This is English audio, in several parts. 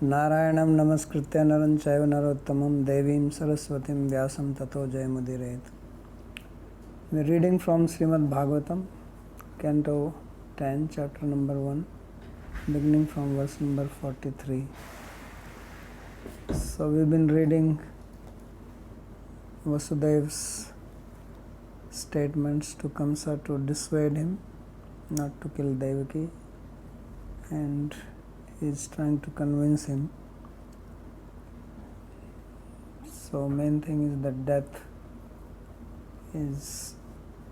नारायणं नमस्कृत्य नरं चैव नरोत्तमं देवीं सरस्वतीं व्यासं ततो जयमुदीरयेत्. We are reading from Śrīmad-Bhāgavatam, Canto 10, chapter number 1, beginning from verse number 43. So we've been reading Vasudev's statements to Kamsa to dissuade him not to kill Devaki, and he's trying to convince him. So main thing is that death is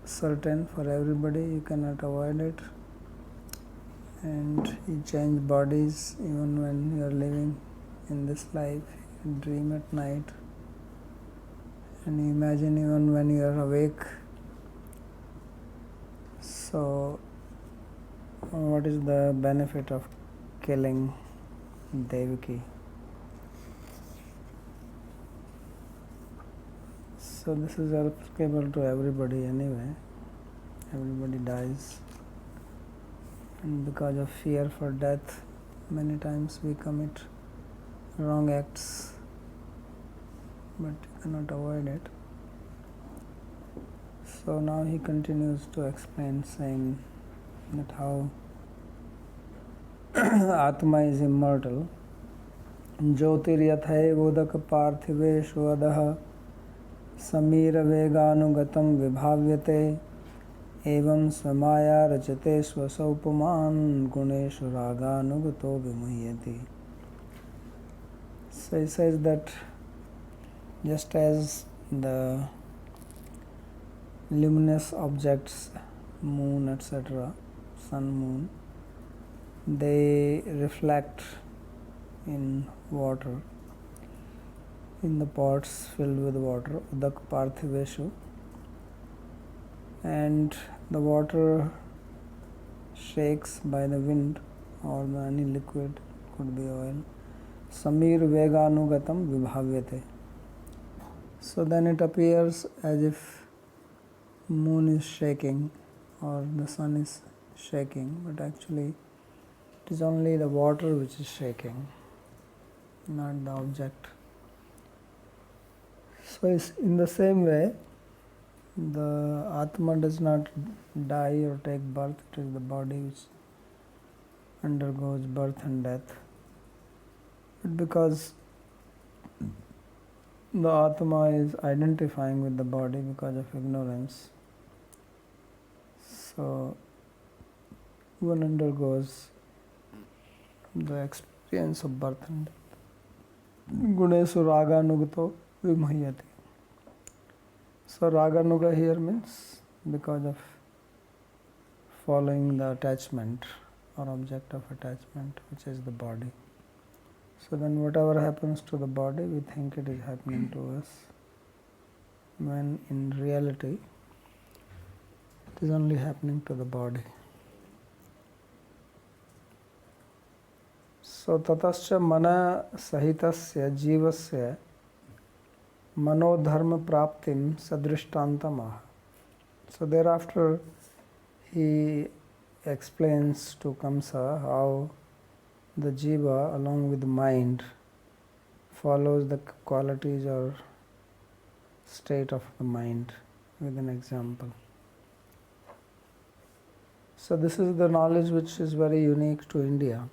certain for everybody, you cannot avoid it, and you change bodies even when you are living in this life. You dream at night and you imagine even when you are awake. So what is the benefit of killing Devaki? So this is applicable to everybody anyway. Everybody dies, and because of fear for death, many times we commit wrong acts, but you cannot avoid it. So now he continues to explain, saying that how Atma is immortal. Jyotiryathay vodak parthivesh vadaha samira veganugatam vibhavyate evam swamaya rachate swasaupaman guneshu raganugato vimuhyati. So he says that just as the luminous objects, moon, etc., sun, moon, they reflect in water, in the pots filled with water, udak parthiveshu, and the water shakes by the wind or by any liquid, could be oil. Samir veganugatam vibhavyate. So then it appears as if moon is shaking or the sun is shaking, but actually it is only the water which is shaking, not the object. So in the same way, the Atma does not die or take birth, it is the body which undergoes birth and death. But because the Atma is identifying with the body because of ignorance, so one undergoes the experience of birth and death. Gunesu raganugato vimuhyati. So raganuga here means because of following the attachment or object of attachment, which is the body. So then whatever happens to the body, we think it is happening to us, when in reality it is only happening to the body. So tatascha mana sahitasya jivasya manodharma praptim sadrishtantamaha. So thereafter he explains to Kamsa how the Jiva along with the mind follows the qualities or state of the mind with an example. So this is the knowledge which is very unique to India,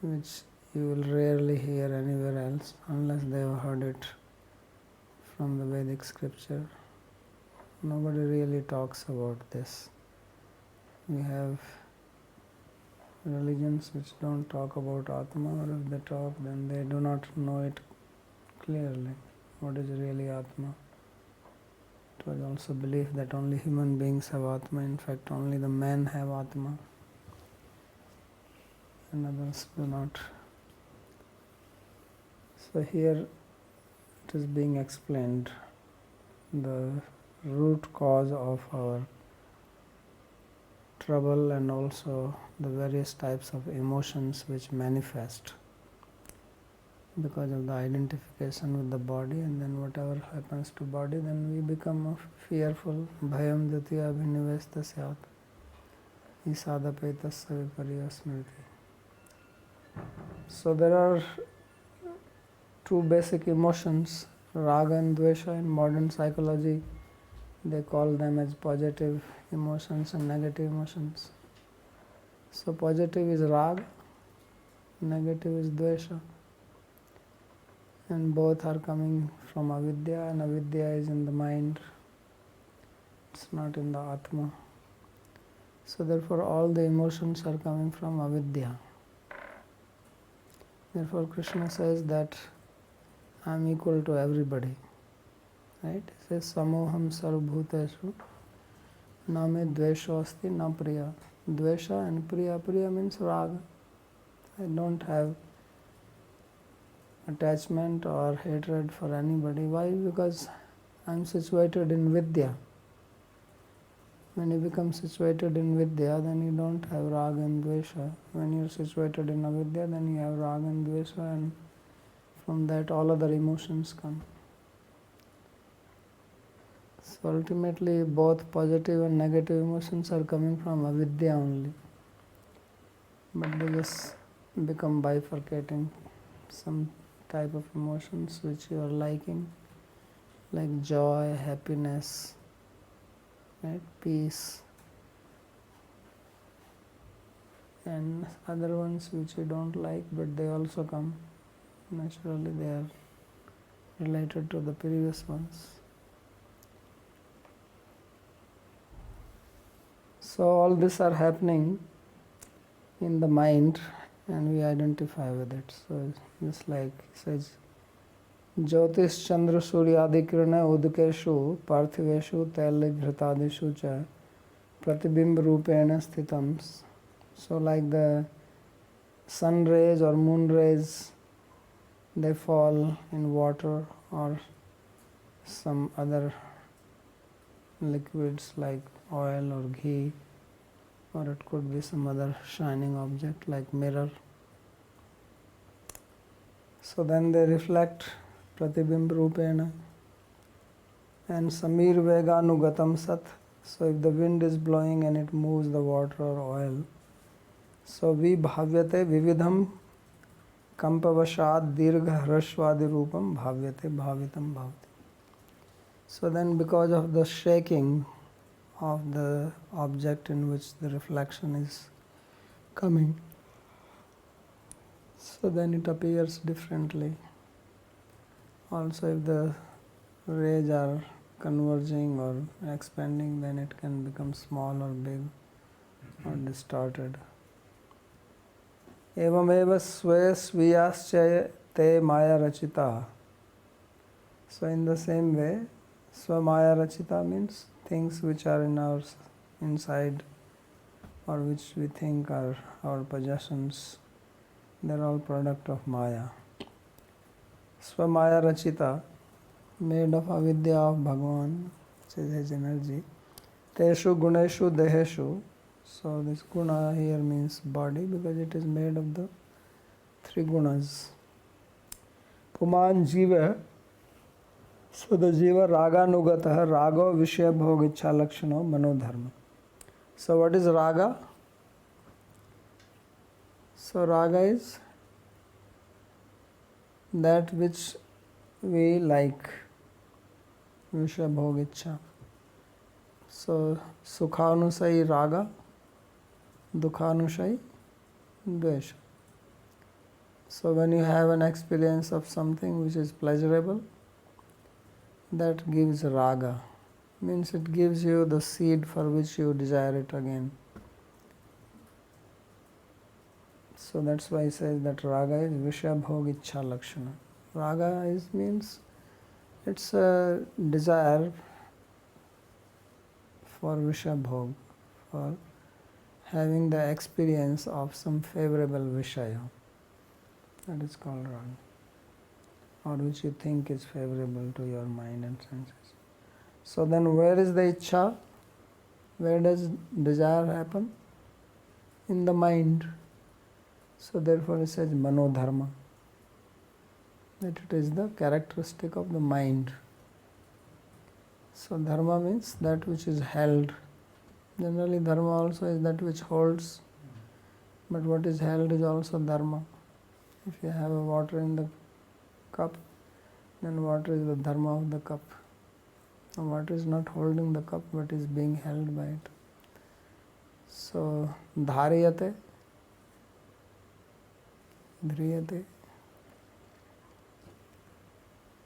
which you will rarely hear anywhere else unless they have heard it from the Vedic scripture. Nobody really talks about this. We have religions which don't talk about Atma, or if they talk, then they do not know it clearly. What is really Atma? It was also believed that only human beings have Atma. In fact, only the men have Atma, and others do not. So here it is being explained the root cause of our trouble and also the various types of emotions which manifest because of the identification with the body, and then whatever happens to body, then we become fearful. Bhayam ditiya abhinivesta syat. Isadapeta saviparya smriti. So there are two basic emotions, raga and dvesha. In modern psychology, they call them as positive emotions and negative emotions. So positive is raga, negative is dvesha. And both are coming from avidya, and avidya is in the mind. It's not in the atma. So therefore all the emotions are coming from avidya. Therefore Krishna says that I am equal to everybody. Right? He says samoham sarvabhuteshu na me dvesho asti na priya. Dvesha and priya. Priya means raga. I don't have attachment or hatred for anybody. Why? Because I am situated in vidya. When you become situated in vidya, then you don't have raga and dvesha. When you are situated in avidya, then you have raga and dvesha, and from that all other emotions come. So ultimately both positive and negative emotions are coming from avidya only. But they just become bifurcating. Some type of emotions which you are liking, like joy, happiness, right, peace, and other ones which you don't like, but they also come. Naturally they are related to the previous ones. So all these are happening in the mind and we identify with it. So just like it says, Jyotish Chandra Surya Adikirana Udukeshu Parthiveshu Taili Bhratadishu Cha Pratibimb Rupena Sthitam. So like the sun rays or moon rays, they fall in water or some other liquids like oil or ghee, or it could be some other shining object like mirror. So then they reflect pratibimb rupena. And samir veganugatam sat. So if the wind is blowing and it moves the water or oil, so vibhavyate vividham kampavashad dirgha hrashvadi rupam bhavyate bhavitam bhavati. So then because of the shaking of the object in which the reflection is coming, so then it appears differently. Also if the rays are converging or expanding, then it can become small or big or distorted. Evameva swe sviyascha te maya rachita. So in the same way, swamaya rachita means things which are in our inside or which we think are our possessions. They are all product of maya. Swamaya rachita, made of avidya of Bhagavan, which is his energy. Teshu guneshu deheshu. So this guna here means body because it is made of the three gunas. Puman jiva. So the jiva raga nugataha, rago vishya bhog ichha lakshano manodharma. So what is raga? So raga is that which we like, vishya bhog ichha. So sukhanusai raga, dukhanusai dvesha. So when you have an experience of something which is pleasurable, that gives raga. Means it gives you the seed for which you desire it again. So that's why he says that raga is vishya bhog ichha lakshana. Raga is means it's a desire for vishya bhog, for having the experience of some favorable vishaya. That is called raga, or which you think is favorable to your mind and senses. So then where is the ichha? Where does desire happen? In the mind. So therefore it says manodharma, that it is the characteristic of the mind. So dharma means that which is held. Generally dharma also is that which holds, but what is held is also dharma. If you have a water in the cup, then water is the dharma of the cup. The water is not holding the cup, but is being held by it. So, dhariyate, dhriyate,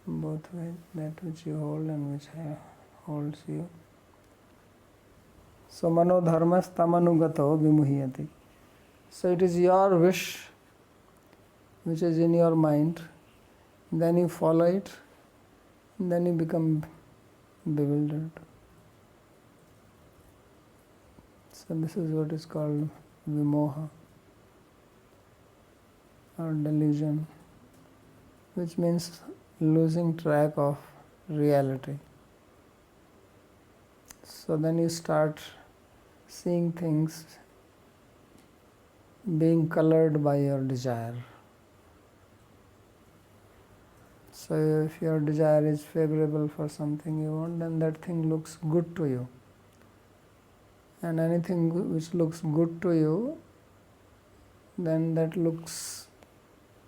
both ways, that which you hold and which holds you. So, manodharmas tamanugato vimuhyati. So, it is your wish which is in your mind, then you follow it, then you become bewildered. So this is what is called vimoha or delusion, which means losing track of reality. So then you start seeing things being colored by your desire. So if your desire is favorable for something you want, then that thing looks good to you. And anything which looks good to you, then that looks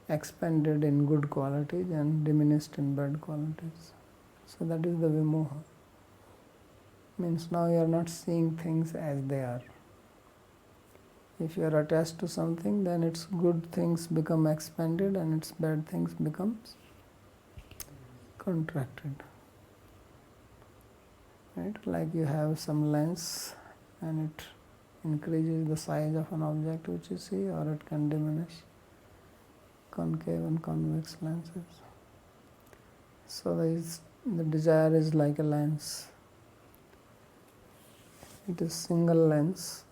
expanded in good qualities and diminished in bad qualities. So that is the vimoha. Means now you are not seeing things as they are. If you are attached to something, then its good things become expanded and its bad things becomes contracted. Right? Like you have some lens and it increases the size of an object which you see, or it can diminish. Concave and convex lenses. So the desire is like a lens. It is single lens,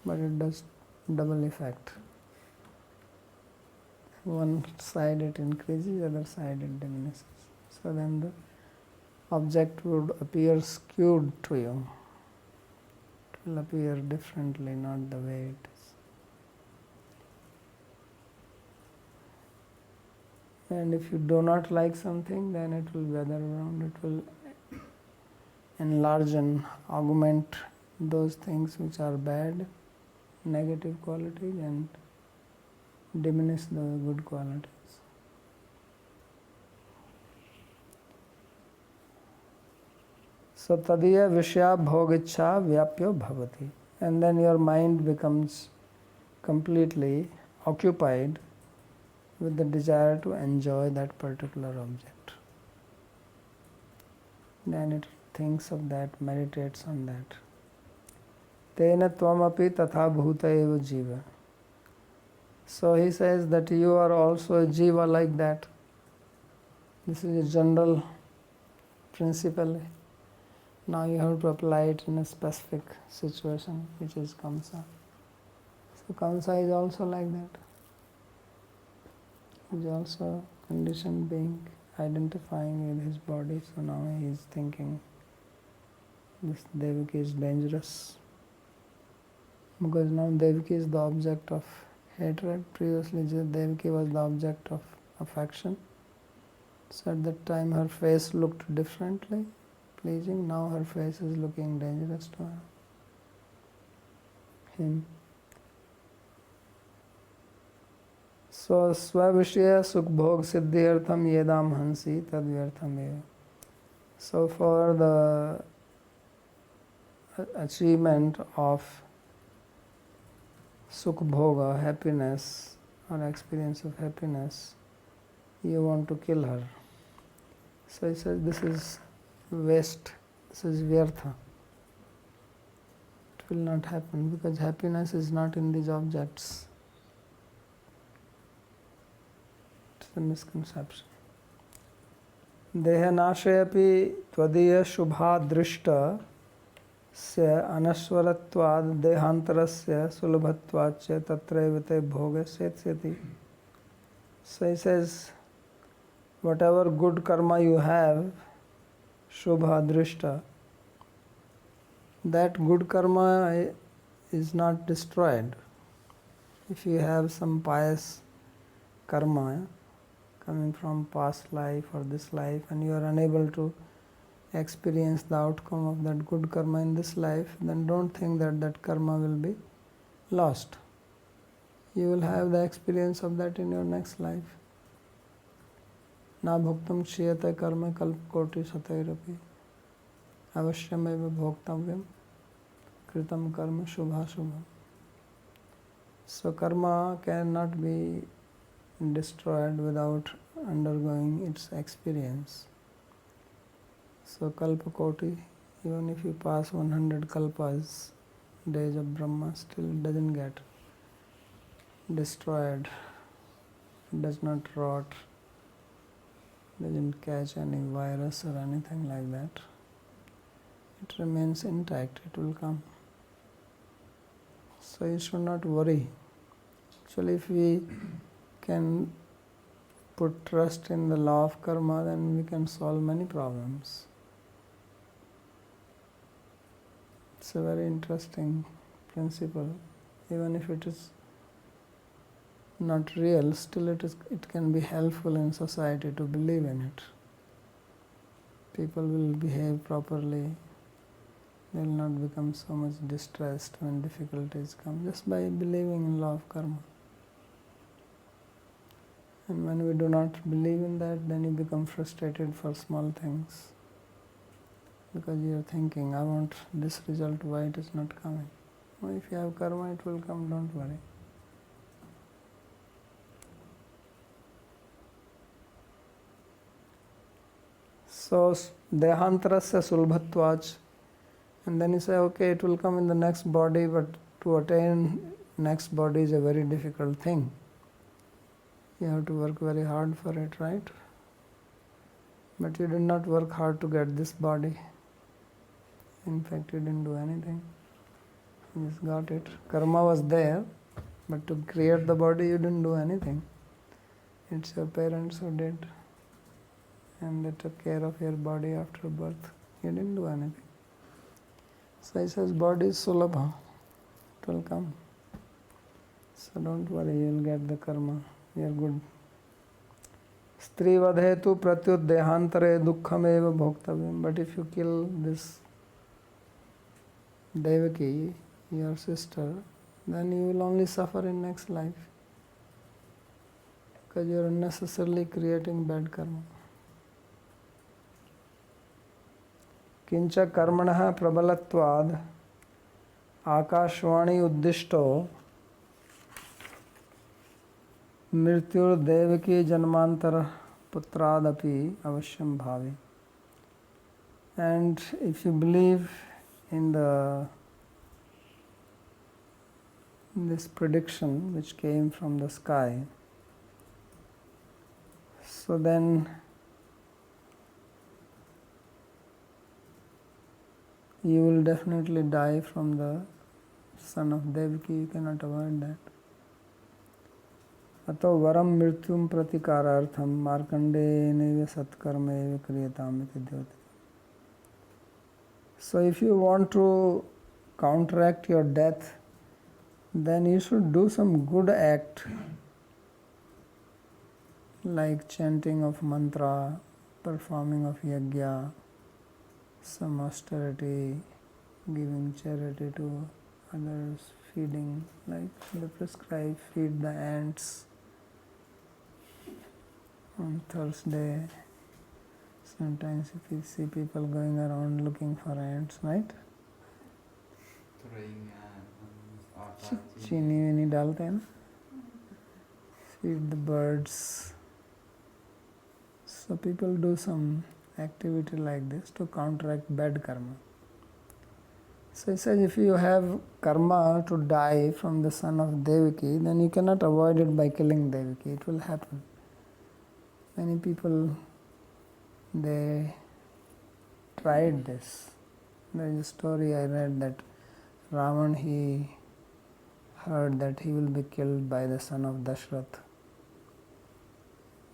but it does double effect. One side it increases, the other side it diminishes. So then the object would appear skewed to you. It will appear differently, not the way it is. And if you do not like something, then it will weather around, it will enlarge and augment those things which are bad, negative qualities, and diminish the good qualities. So tadiya vishya bhogicha vyapyo bhavati. And then your mind becomes completely occupied with the desire to enjoy that particular object. Then it thinks of that, meditates on that. Tena tvamapi tatha bhuta eva jiva. So he says that you are also a jiva like that. This is a general principle. Now you have to apply it in a specific situation, which is Kamsa. So Kamsa is also like that. He is also a conditioned being, identifying with his body. So now he is thinking, this Devaki is dangerous. Because now Devaki is the object of hatred. Previously Devaki was the object of affection. So at that time her face looked differently, pleasing. Now her face is looking dangerous to him. So svavishya sukbhog siddhyartham yedam hansi tadvyartham eva. So for the achievement of sukbhoga, happiness, or experience of happiness, you want to kill her. So he says this is waste, this is vyartha. It will not happen because happiness is not in these objects. It's a misconception. Dehanashayapi tvadiya shubha drishta se anaswaratvad dehantarasya sulabhatvacha tatraivate bhoga setsyati. So he says, whatever good karma you have, shubha drishta, that good karma is not destroyed. If you have some pious karma coming from past life or this life, and you are unable to experience the outcome of that good karma in this life, then don't think that that karma will be lost. you will have the experience of that in your next life. Na bhuktam kshiyate karma kalpkoti satairapi avashyameva bhoktavyam kritam karma shubha shubha. So karma cannot be destroyed without undergoing its experience. So kalpakoti, even if you pass 100 kalpas, days of Brahma, still doesn't get destroyed, does not rot, doesn't catch any virus or anything like that. It remains intact, it will come. So you should not worry. Actually, if we can put trust in the law of karma, then we can solve many problems. It's a very interesting principle. Even if it is not real, still it can be helpful in society to believe in it. People will behave properly. They will not become so much distressed when difficulties come, just by believing in law of karma. And when we do not believe in that, then you become frustrated for small things. Because you are thinking, I want this result, why it is not coming? Well, if you have karma, it will come, don't worry. So, dehantarasya sulbhatvach. And then you say, okay, it will come in the next body, but to attain next body is a very difficult thing. You have to work very hard for it, right? But you did not work hard to get this body. In fact, you didn't do anything. You just got it. Karma was there, but to create the body, you didn't do anything. It's your parents who did. And they took care of your body after birth. You didn't do anything. So he says, body is sulabha. It will come. So don't worry, you will get the karma. You are good. Stri vadhetu pratyut dehantare dukkham eva bhoktavyam. But if you kill this Devaki, your sister, then you will only suffer in next life. Because you are unnecessarily creating bad karma. Kincha karmanaha prabalatvad akashvani uddishto mrityur devaki janmantara putradapi avashyam bhavi. And if you believe in this prediction which came from the sky, so then you will definitely die from the son of Devaki. You cannot avoid that. Ato varam mrityum pratikarartham markandeneva satkarmeva kriyatam iti dyoti. So if you want to counteract your death, then you should do some good act, like chanting of mantra, performing of yajna, some austerity, giving charity to others, feeding, like the prescribed, feed the ants on Thursday. Sometimes if you see people going around looking for ants, right? चीनी weeny डालते हैं ना. Feed the birds. So people do some activity like this to counteract bad karma. So he says, if you have karma to die from the son of Devaki, then you cannot avoid it by killing Devaki. It will happen. Many people, they tried this. There is a story I read that Ravan, he heard that he will be killed by the son of Dashrath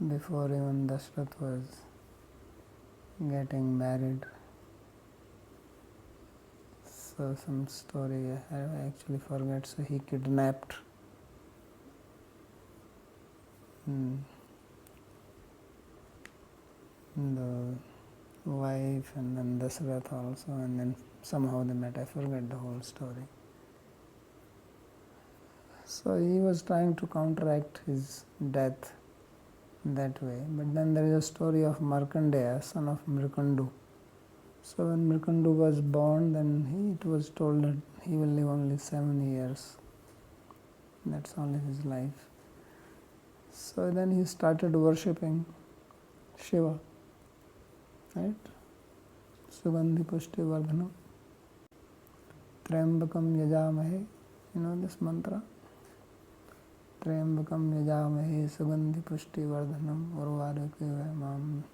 before even Dashrath was getting married. So some story I actually forget. So he kidnapped the wife and then Dashrath also, and then somehow they met. I forget the whole story. So he was trying to counteract his death that way. But then there is a story of Markandeya, son of Mrikandu. So when Mrikandu was born, then it was told that he will live only 7 years. That's only his life. So then he started worshipping Shiva, right? Sugandhi Pushti Vardhanam Trayambakam Yajamahe. You know this mantra? Trayambakam Yajamahe Sugandhi Pushti Vardhanam Urvarakya Mam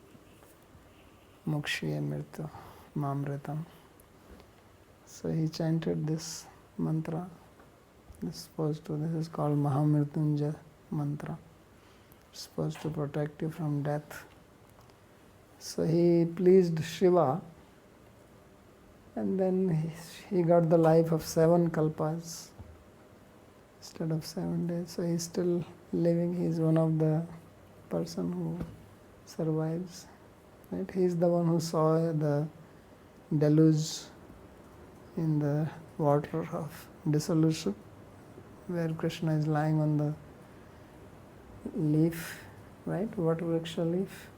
Mukshya Mrityu Mamritam. So he chanted this mantra. This is called Mahamrityunjaya mantra. It's supposed to protect you from death. So he pleased Shiva, and then he got the life of 7 kalpas instead of 7 days. So he's still living. He's one of the person who survives. Right? He's the one who saw the deluge in the water of dissolution, where Krishna is lying on the leaf, right? Vatvriksha leaf,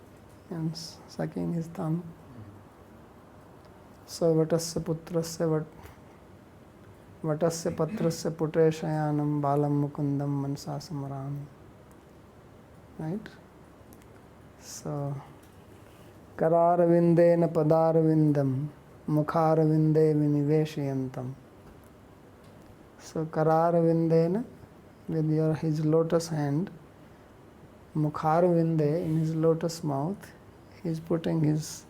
and sucking his thumb. So vatasya putrasya vatasya patrasya putreshayanam balam mukundam mansa samarami. Right? So karāravindena padarvindam mukharavinde viniveshayantam. So karāravindena, with his lotus hand, mukharavinde, in his lotus mouth, he is putting his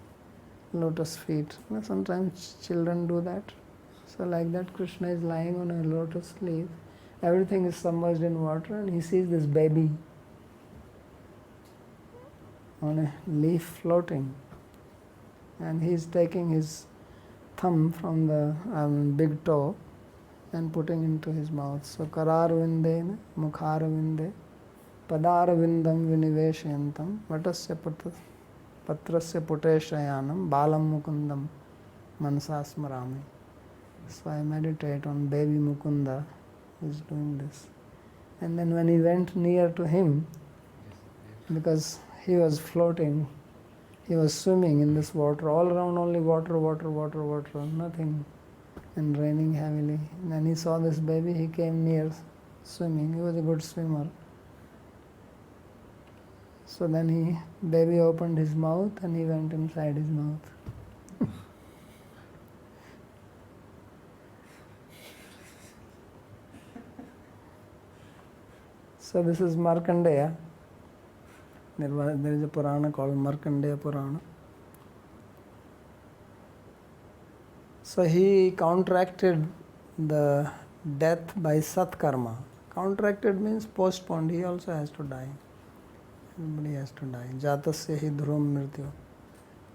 lotus feet. You know, sometimes children do that. So like that, Krishna is lying on a lotus leaf. Everything is submerged in water, and he sees this baby on a leaf floating, and he is taking his thumb from the big toe and putting into his mouth. So karāravindena mukharavinde padarvindam viniveshayantam vatasya patrasya puteshayanam balam mukundam mansa smarami. So I meditate on baby Mukunda who is doing this. And then when he went near to him, because he was floating, he was swimming in this water, all around only water, nothing, and raining heavily. And then he saw this baby, he came near swimming. He was a good swimmer. So then baby opened his mouth and he went inside his mouth. So this is Markandeya. There is a Purana called Markandeya Purana. So he counteracted the death by Satkarma. Counteracted means postponed. He also has to die. Everybody has to die. Jatasya hi dhruvam mrityu.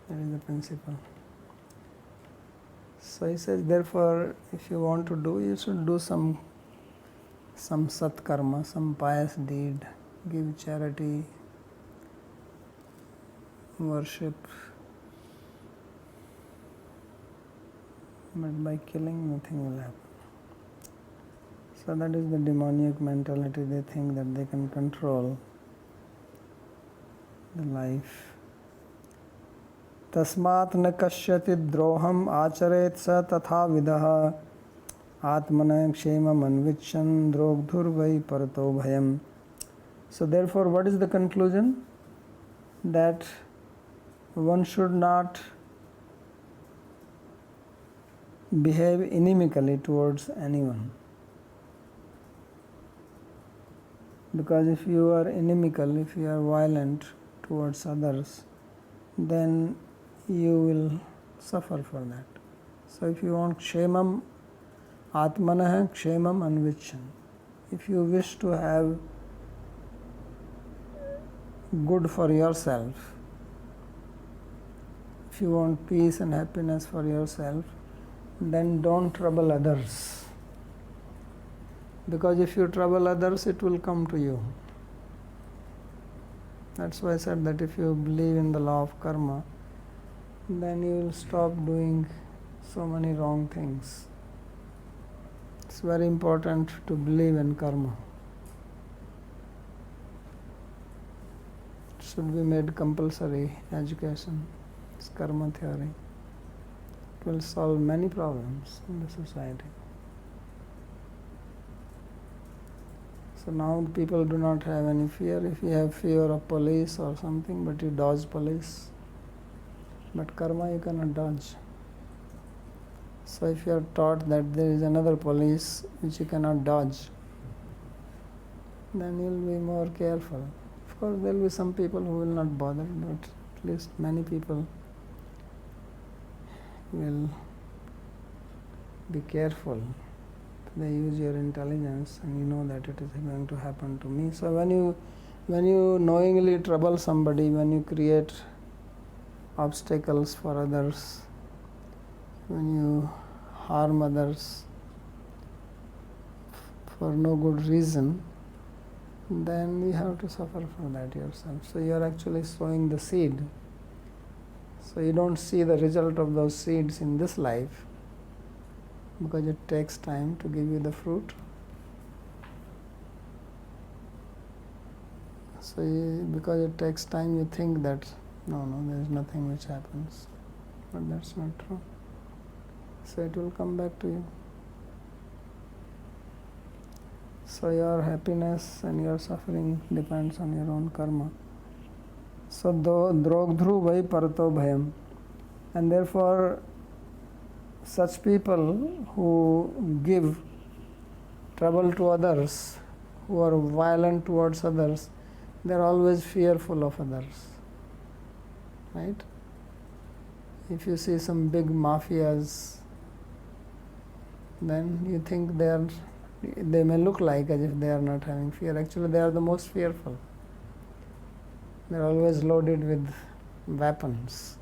That is the principle. So he says, therefore, if you want to do, you should do some satkarma, some pious deed, give charity, worship. But by killing, nothing will happen. So that is the demoniac mentality. They think that they can control the life. Tasmat na kashyati droham acharet sa tatha vidaha atmana kshemam anvichan drogdhur vai parato bhayam. So therefore, what is the conclusion? That one should not behave inimically towards anyone. Because if you are inimical, if you are violent towards others, then you will suffer for that. So if you want kshemam, atmanah kshemam anvichan, if you wish to have good for yourself, if you want peace and happiness for yourself, then don't trouble others. Because if you trouble others, it will come to you. That's why I said that if you believe in the law of karma, then you will stop doing so many wrong things. It's very important to believe in karma. It should be made compulsory education. It's karma theory. It will solve many problems in the society. So now people do not have any fear. If you have fear of police or something, but you dodge police, but karma you cannot dodge. So if you are taught that there is another police which you cannot dodge, then you will be more careful. Of course there will be some people who will not bother, but at least many people will be careful. They use your intelligence and you know that it is going to happen to me. So when you knowingly trouble somebody, when you create obstacles for others, when you harm others for no good reason, then you have to suffer for that yourself. So you are actually sowing the seed. So you don't see the result of those seeds in this life, because it takes time to give you the fruit. So because it takes time, you think that no, there is nothing which happens, but that's not true. So it will come back to you. So your happiness and your suffering depends on your own karma. So drogdhru vai parato bhayam. And therefore such people who give trouble to others, who are violent towards others, they are always fearful of others. Right? If you see some big mafias, then you think they may look like as if they are not having fear. Actually they are the most fearful. They are always loaded with weapons.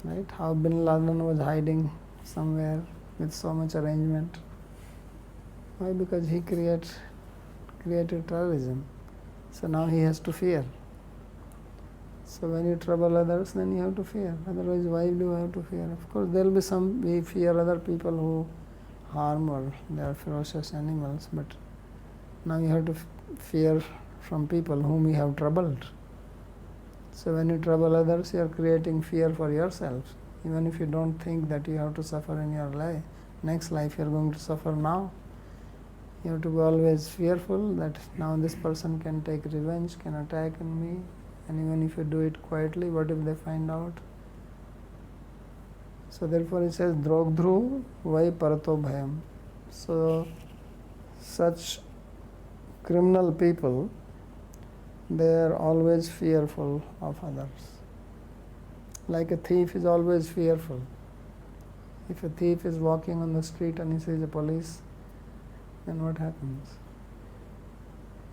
Right? How Bin Laden was hiding somewhere with so much arrangement. Why? Because he created terrorism. So now he has to fear. So when you trouble others, then you have to fear. Otherwise, why do you have to fear? Of course, there will be some, we fear other people who harm or they are ferocious animals, but now you have to fear from people whom you have troubled. So when you trouble others, you are creating fear for yourself. Even if you don't think that you have to suffer in your life, next life you are going to suffer now. You have to be always fearful that now this person can take revenge, can attack on me, and even if you do it quietly, what if they find out? So therefore it says drogdhru vai parato bhayam. So such criminal people, they are always fearful of others. Like a thief is always fearful. If a thief is walking on the street and he sees a police, then what happens?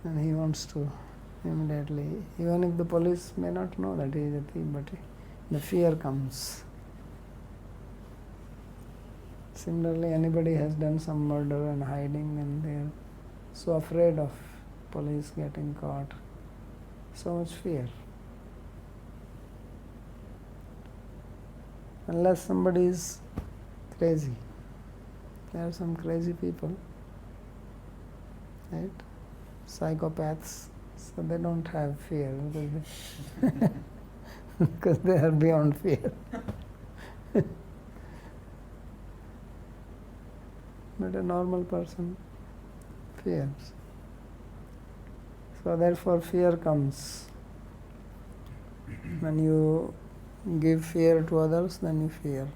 And he wants to immediately, even if the police may not know that he is a thief, but the fear comes. Similarly, anybody has done some murder and hiding, and they are so afraid of police getting caught. So much fear. Unless somebody is crazy. There are some crazy people, right? Psychopaths. So they don't have fear because they are beyond fear. But a normal person fears. So therefore fear comes. When you give fear to others, then you fear.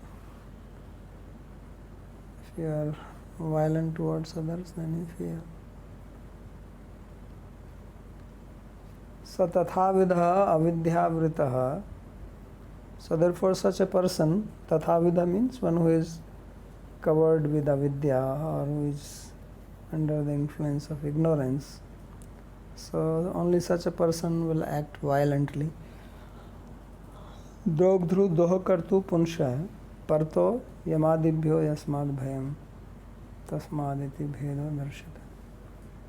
If you are violent towards others, then you fear. So tathavidha avidyavritah. So therefore such a person, tathavidha means one who is covered with avidya or who is under the influence of ignorance. So only such a person will act violently. Drogdhru doha kartu punsha parto yamadibhyo yasmad bhayam tasmaditi bhedo darshita.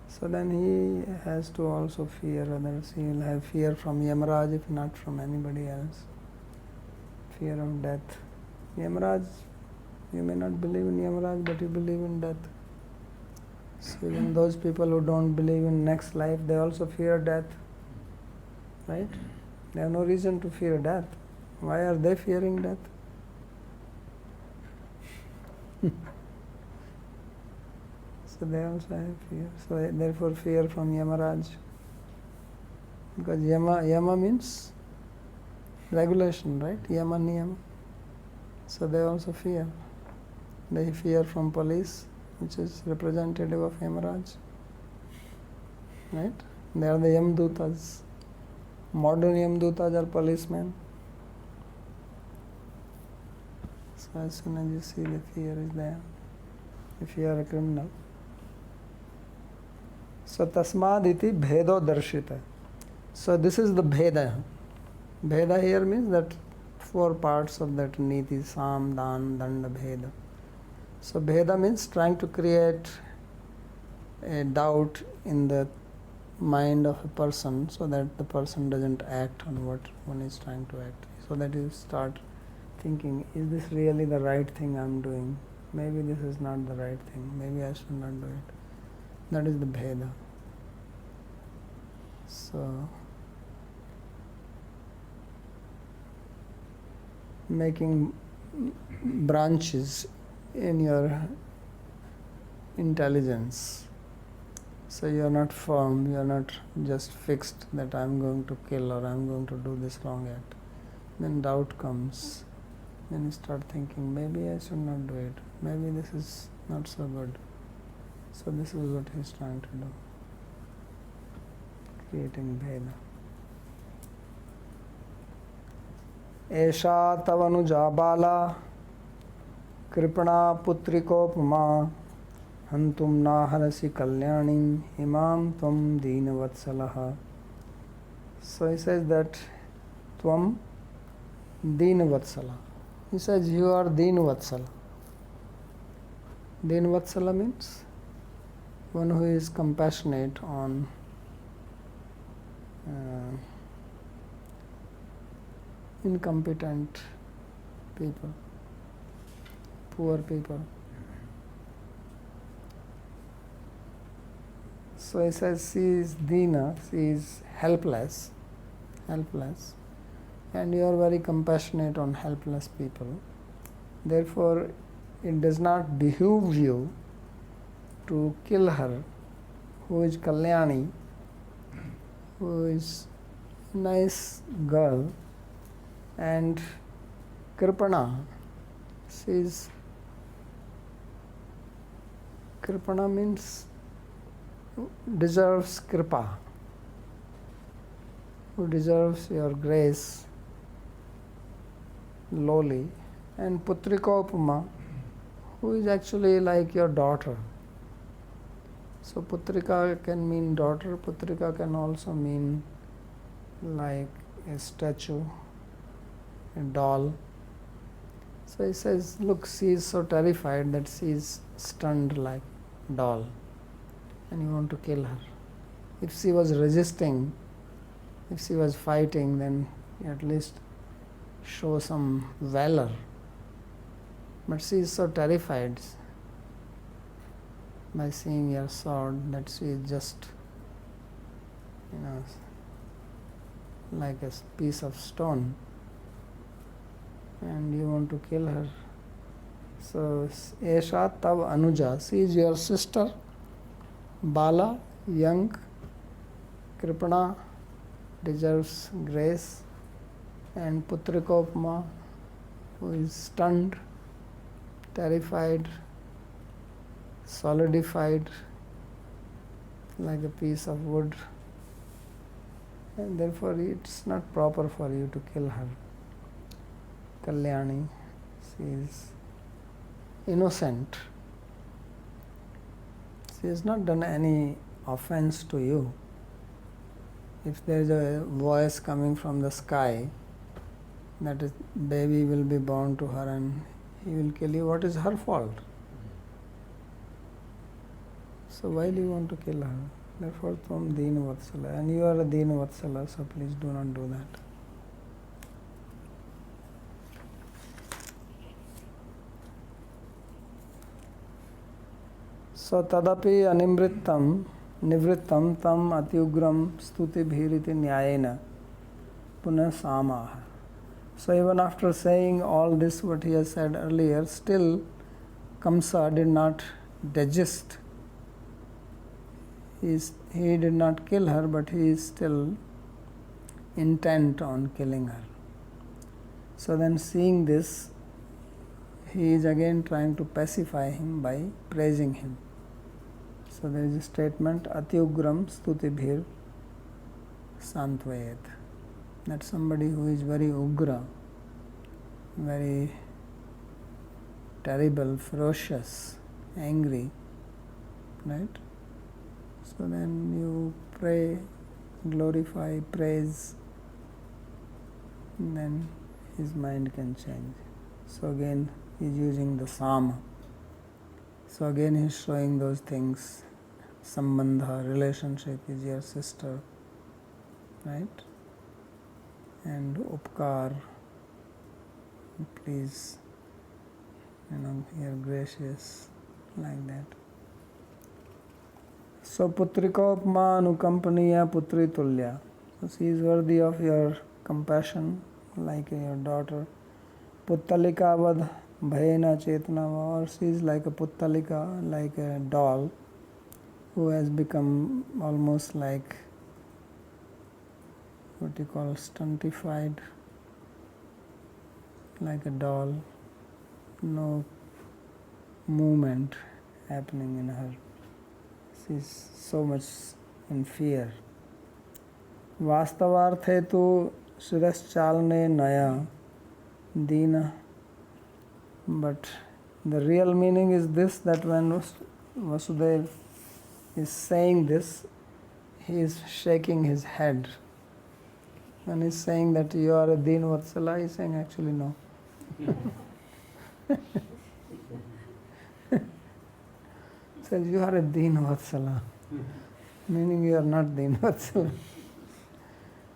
So then he has to also fear others. He will have fear from Yamaraj, if not from anybody else. Fear of death. Yamaraj, you may not believe in Yamaraj, but you believe in death. So even those people who don't believe in next life, they also fear death, right? They have no reason to fear death. Why are they fearing death? So they also have fear. So therefore fear from Yamaraj. Because Yama means regulation, right? Yama Niyama. So they also fear. They fear from police, which is representative of Yamaraj. Right? They are the Yamdutas. Modern Yamdutas are policemen. So as soon as you see the fear is there, if you are a criminal. So tasmad iti bhedo darshita. So this is the bheda. Bheda here means that 4 parts of that niti, sam, dan, danda, bheda. So bheda means trying to create a doubt in the mind of a person so that the person doesn't act on what one is trying to act. So that you start thinking, is this really the right thing I'm doing? Maybe this is not the right thing. Maybe I should not do it. That is the bheda. So making branches in your intelligence. So you are not firm, you are not just fixed that I am going to kill or I am going to do this wrong act. Then doubt comes. Then you start thinking, maybe I should not do it. Maybe this is not so good. So this is what he is trying to do. Creating bheda. Esha tavanuja bala kripana putrikopama hantum naharasi kalyanim imam tvam dīnavatsalaha. So he says that tvam dīnavatsala. He says you are dīnavatsala. Dīnavatsala means one who is compassionate on incompetent people, poor people. So he says she is Dina, she is helpless, and you are very compassionate on helpless people. Therefore, it does not behoove you to kill her, who is Kalyani, who is a nice girl, and Kripana, Kripana means deserves kripa, who deserves your grace, lowly, and Putrikopama, who is actually like your daughter. So Putrika can mean daughter, Putrika can also mean like a statue, a doll. So he says, look, she is so terrified that she is stunned like doll, and you want to kill her. If she was resisting, if she was fighting, then at least show some valor. But she is so terrified by seeing your sword that she is just, like a piece of stone, and you want to kill her. So, Esha Tav Anuja, she is your sister, Bala, young, Kripana, deserves grace, and Putrikopma, who is stunned, terrified, solidified, like a piece of wood, and therefore it's not proper for you to kill her. Kalyani, she is innocent. She has not done any offense to you. If there is a voice coming from the sky that a baby will be born to her and he will kill you, what is her fault? So why do you want to kill her? Therefore, Tvam Dīnavatsala, and you are a Dīnavatsala, so please do not do that. So So tadapi animvrittam nivrittam tam atyugram stuti bhiriti nyayena punah samaha. So even after saying all this what he has said earlier, still Kamsa did not digest. He did not kill her, but he is still intent on killing her. So then seeing this, he is again trying to pacify him by praising him. So there is a statement, Atyugram stutibhir santvayet. That somebody who is very ugra, very terrible, ferocious, angry, right? So then you pray, glorify, praise, and then his mind can change. So again he is using the Sama. So again he is showing those things. Sambandha, relationship is your sister, right? And upkar, please, you are gracious, like that. So putrika upma anukampaniya putri tulya. So she is worthy of your compassion, like your daughter. Puttalika vad bhayena chetna, or she is like a puttalika, like a doll who has become almost like what you call stuntified, like a doll, no movement happening in her. She is so much in fear. Vastavarthe tu shiraschalne naya dina. But the real meaning is this, that when Vasudeva is saying this, he is shaking his head. When he is saying that you are a Deen Vatsala, he is saying actually no. Says you are a Deen Vatsala, meaning you are not Deen Vatsala.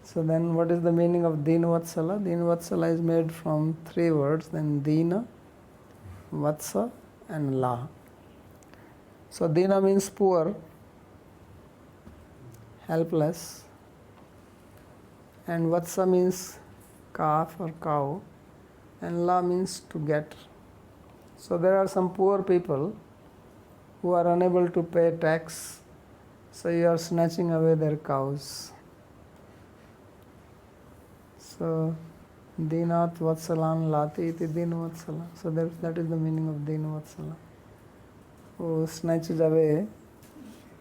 So then what is the meaning of Deen Vatsala? Deen Vatsala is made from three words, then Deena, Vatsa and La. So Deena means poor, helpless, and Vatsa means calf or cow, and La means to get. So there are some poor people who are unable to pay tax, so you are snatching away their cows. So Deenat Vatsalan Lati iti Deen Vatsala. So that is the meaning of Deen Vatsala, who snatches away.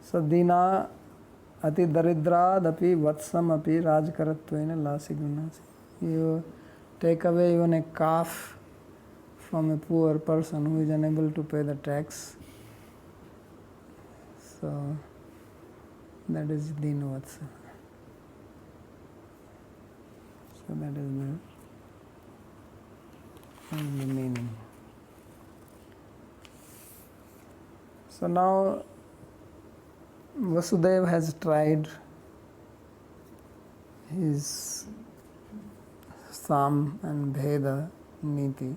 So Deena ati daridrad api vatsam api rajkaratvena lasigunasi. You take away even a calf from a poor person who is unable to pay the tax. So that is Deen Vatsala. So that is the meaning. So now Vasudeva has tried his Sam and Bheda Niti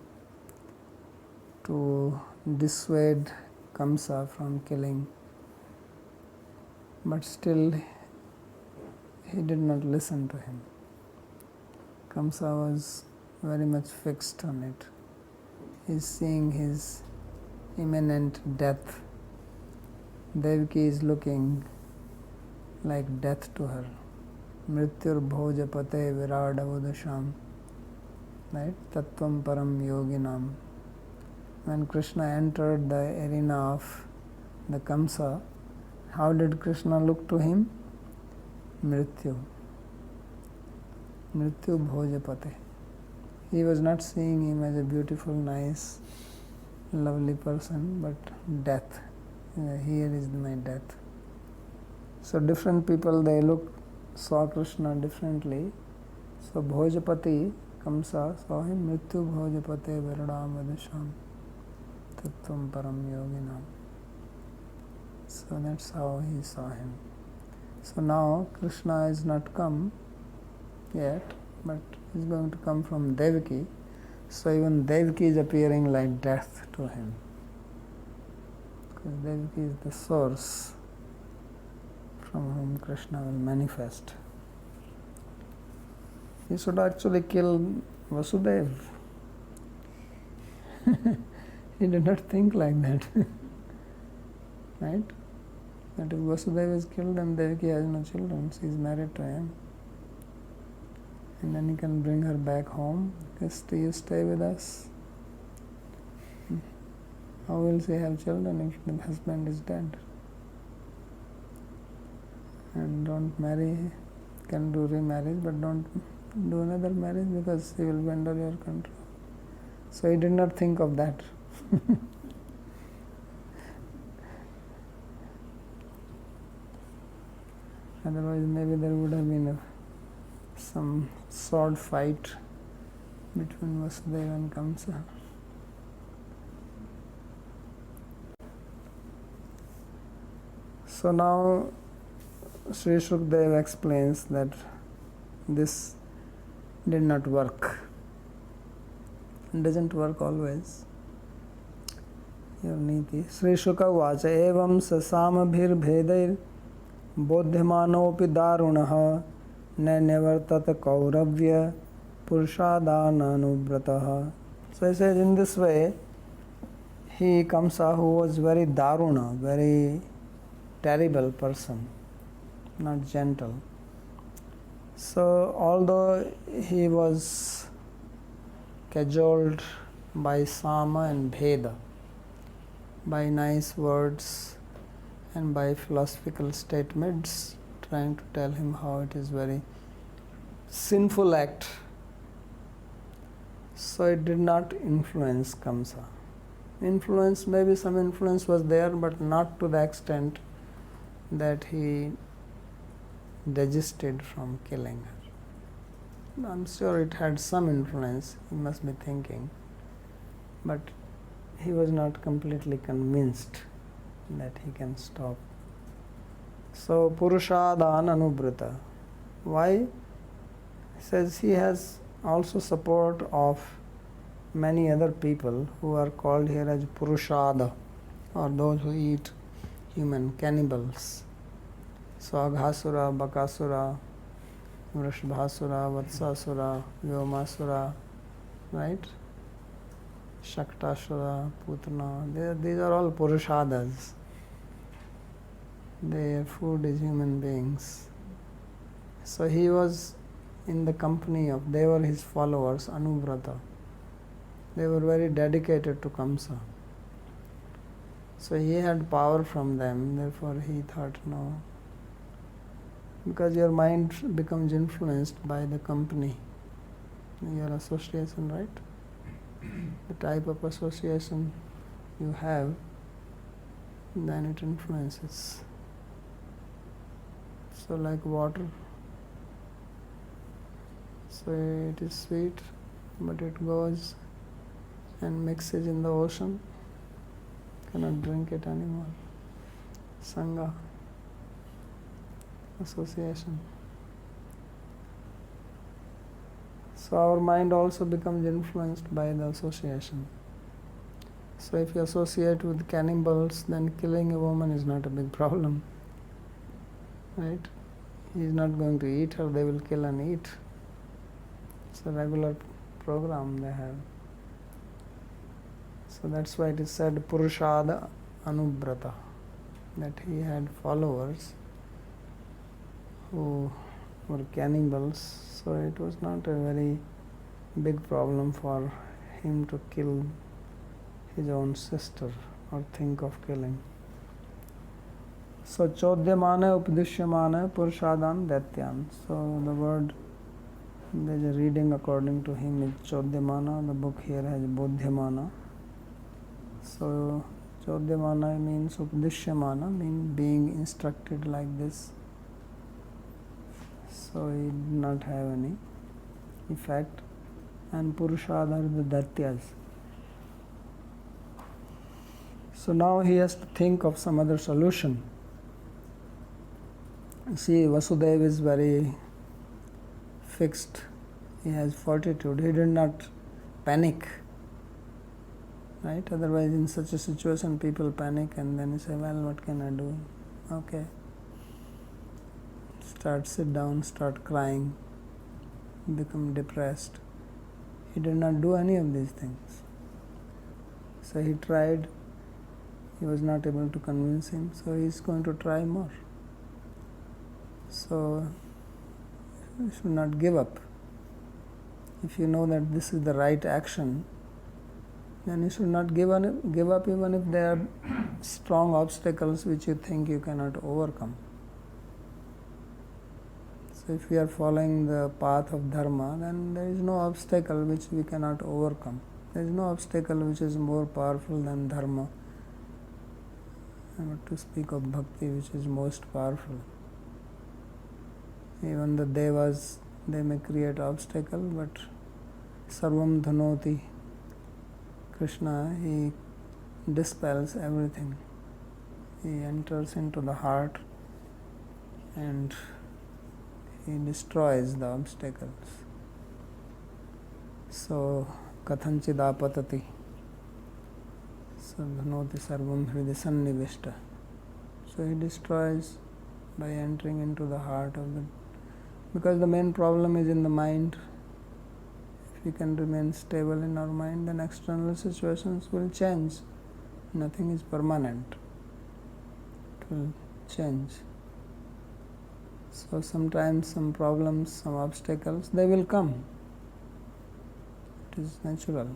to dissuade Kamsa from killing, but still he did not listen to him. Kamsa was very much fixed on it. He is seeing his imminent death. Devaki is looking like death to her. Mrityur bhojapate viradavudasham. Right? Tattvam param yoginam. When Krishna entered the arena of the Kamsa, how did Krishna look to him? Mrityu. Mrityu bhojapate. He was not seeing him as a beautiful, nice, lovely person, but death. Here is my death. So different people, they saw Krishna differently. So Bhojapati, Kamsa, saw him Mrityu Bhojapate Viradam Vadasham Tattvam Param Yoginam. So that's how he saw him. So now Krishna has not come yet, but is going to come from Devaki. So even Devaki is appearing like death to him. because Devaki is the source from whom Krishna will manifest. He should actually kill Vasudeva. He did not think like that. Right? That if Vasudeva is killed and Devaki has no children, she is married to him, and then he can bring her back home. Just you stay with us. How will she have children if the husband is dead? And don't marry, can do remarriage, but don't do another marriage because he will be under your control. So he did not think of that. Otherwise maybe there would have been some sword fight between Vasudeva and Kamsa. So now Sri Shukdev explains that this did not work. It doesn't work always. Your niti. Sri Shuka vacha evam sasamabhir bhedair bodhyamanopi darunaha nevartat kauravya purushadananubrataha. So he says in this way, he Kamsa, who was very daruna, very terrible person, not gentle. So although he was cajoled by Sama and Bheda, by nice words and by philosophical statements, trying to tell him how it is very sinful act, so it did not influence Kamsa. Influence, maybe some influence was there, but not to the extent that he desisted from killing her. I'm sure it had some influence, he must be thinking, but he was not completely convinced that he can stop. So Purushadhan Anubrata. Why? He says he has also support of many other people who are called here as Purushada, or those who eat human, cannibals. So Aghasura, Bakasura, Vrishbhasura, Vatsasura, Vyomasura, right? Shaktasura, Putana, these are all Purushadas. Their food is human beings. So he was in the company of, they were his followers, Anuvrata. They were very dedicated to Kamsa. So he had power from them, therefore he thought, no. Because your mind becomes influenced by the company, your association, right? The type of association you have, then it influences. So like water, so it is sweet, but it goes and mixes in the ocean, cannot drink it anymore. Sangha, association. So our mind also becomes influenced by the association. So if you associate with cannibals, then killing a woman is not a big problem, right? He is not going to eat her, they will kill and eat. It's a regular program they have. So that's why it is said Purushada Anubrata, that he had followers who were cannibals, so it was not a very big problem for him to kill his own sister or think of killing. So Chodyamana Upadishyamana Purushadan Daityan. So the word, there is a reading according to him is Chodyamana, the book here has Bodhyamana. So Chodyamana means Upadishyamana, means being instructed like this. So he did not have any effect. And Purushad are the Daityas. So now he has to think of some other solution. See, Vasudeva is very fixed. He has fortitude. He did not panic right? Otherwise, in such a situation, people panic and then you say, well, what can I do? Okay. Sit down, start crying, become depressed. He did not do any of these things. So he tried, he was not able to convince him, so he is going to try more. So you should not give up. If you know that this is the right action, then you should not give up even if there are strong obstacles which you think you cannot overcome. So if we are following the path of dharma, then there is no obstacle which we cannot overcome. There is no obstacle which is more powerful than dharma. Not to speak of bhakti, which is most powerful. Even the devas, they may create obstacle, but sarvam dhanoti. Krishna, he dispels everything. He enters into the heart and he destroys the obstacles. So, kathanchidapatati. So, dhanoti sarvam hridi sannivishta. So, he destroys by entering into the heart of the... Because the main problem is in the mind. If we can remain stable in our mind, then external situations will change. Nothing is permanent. It will change. So sometimes some problems, some obstacles, they will come. It is natural.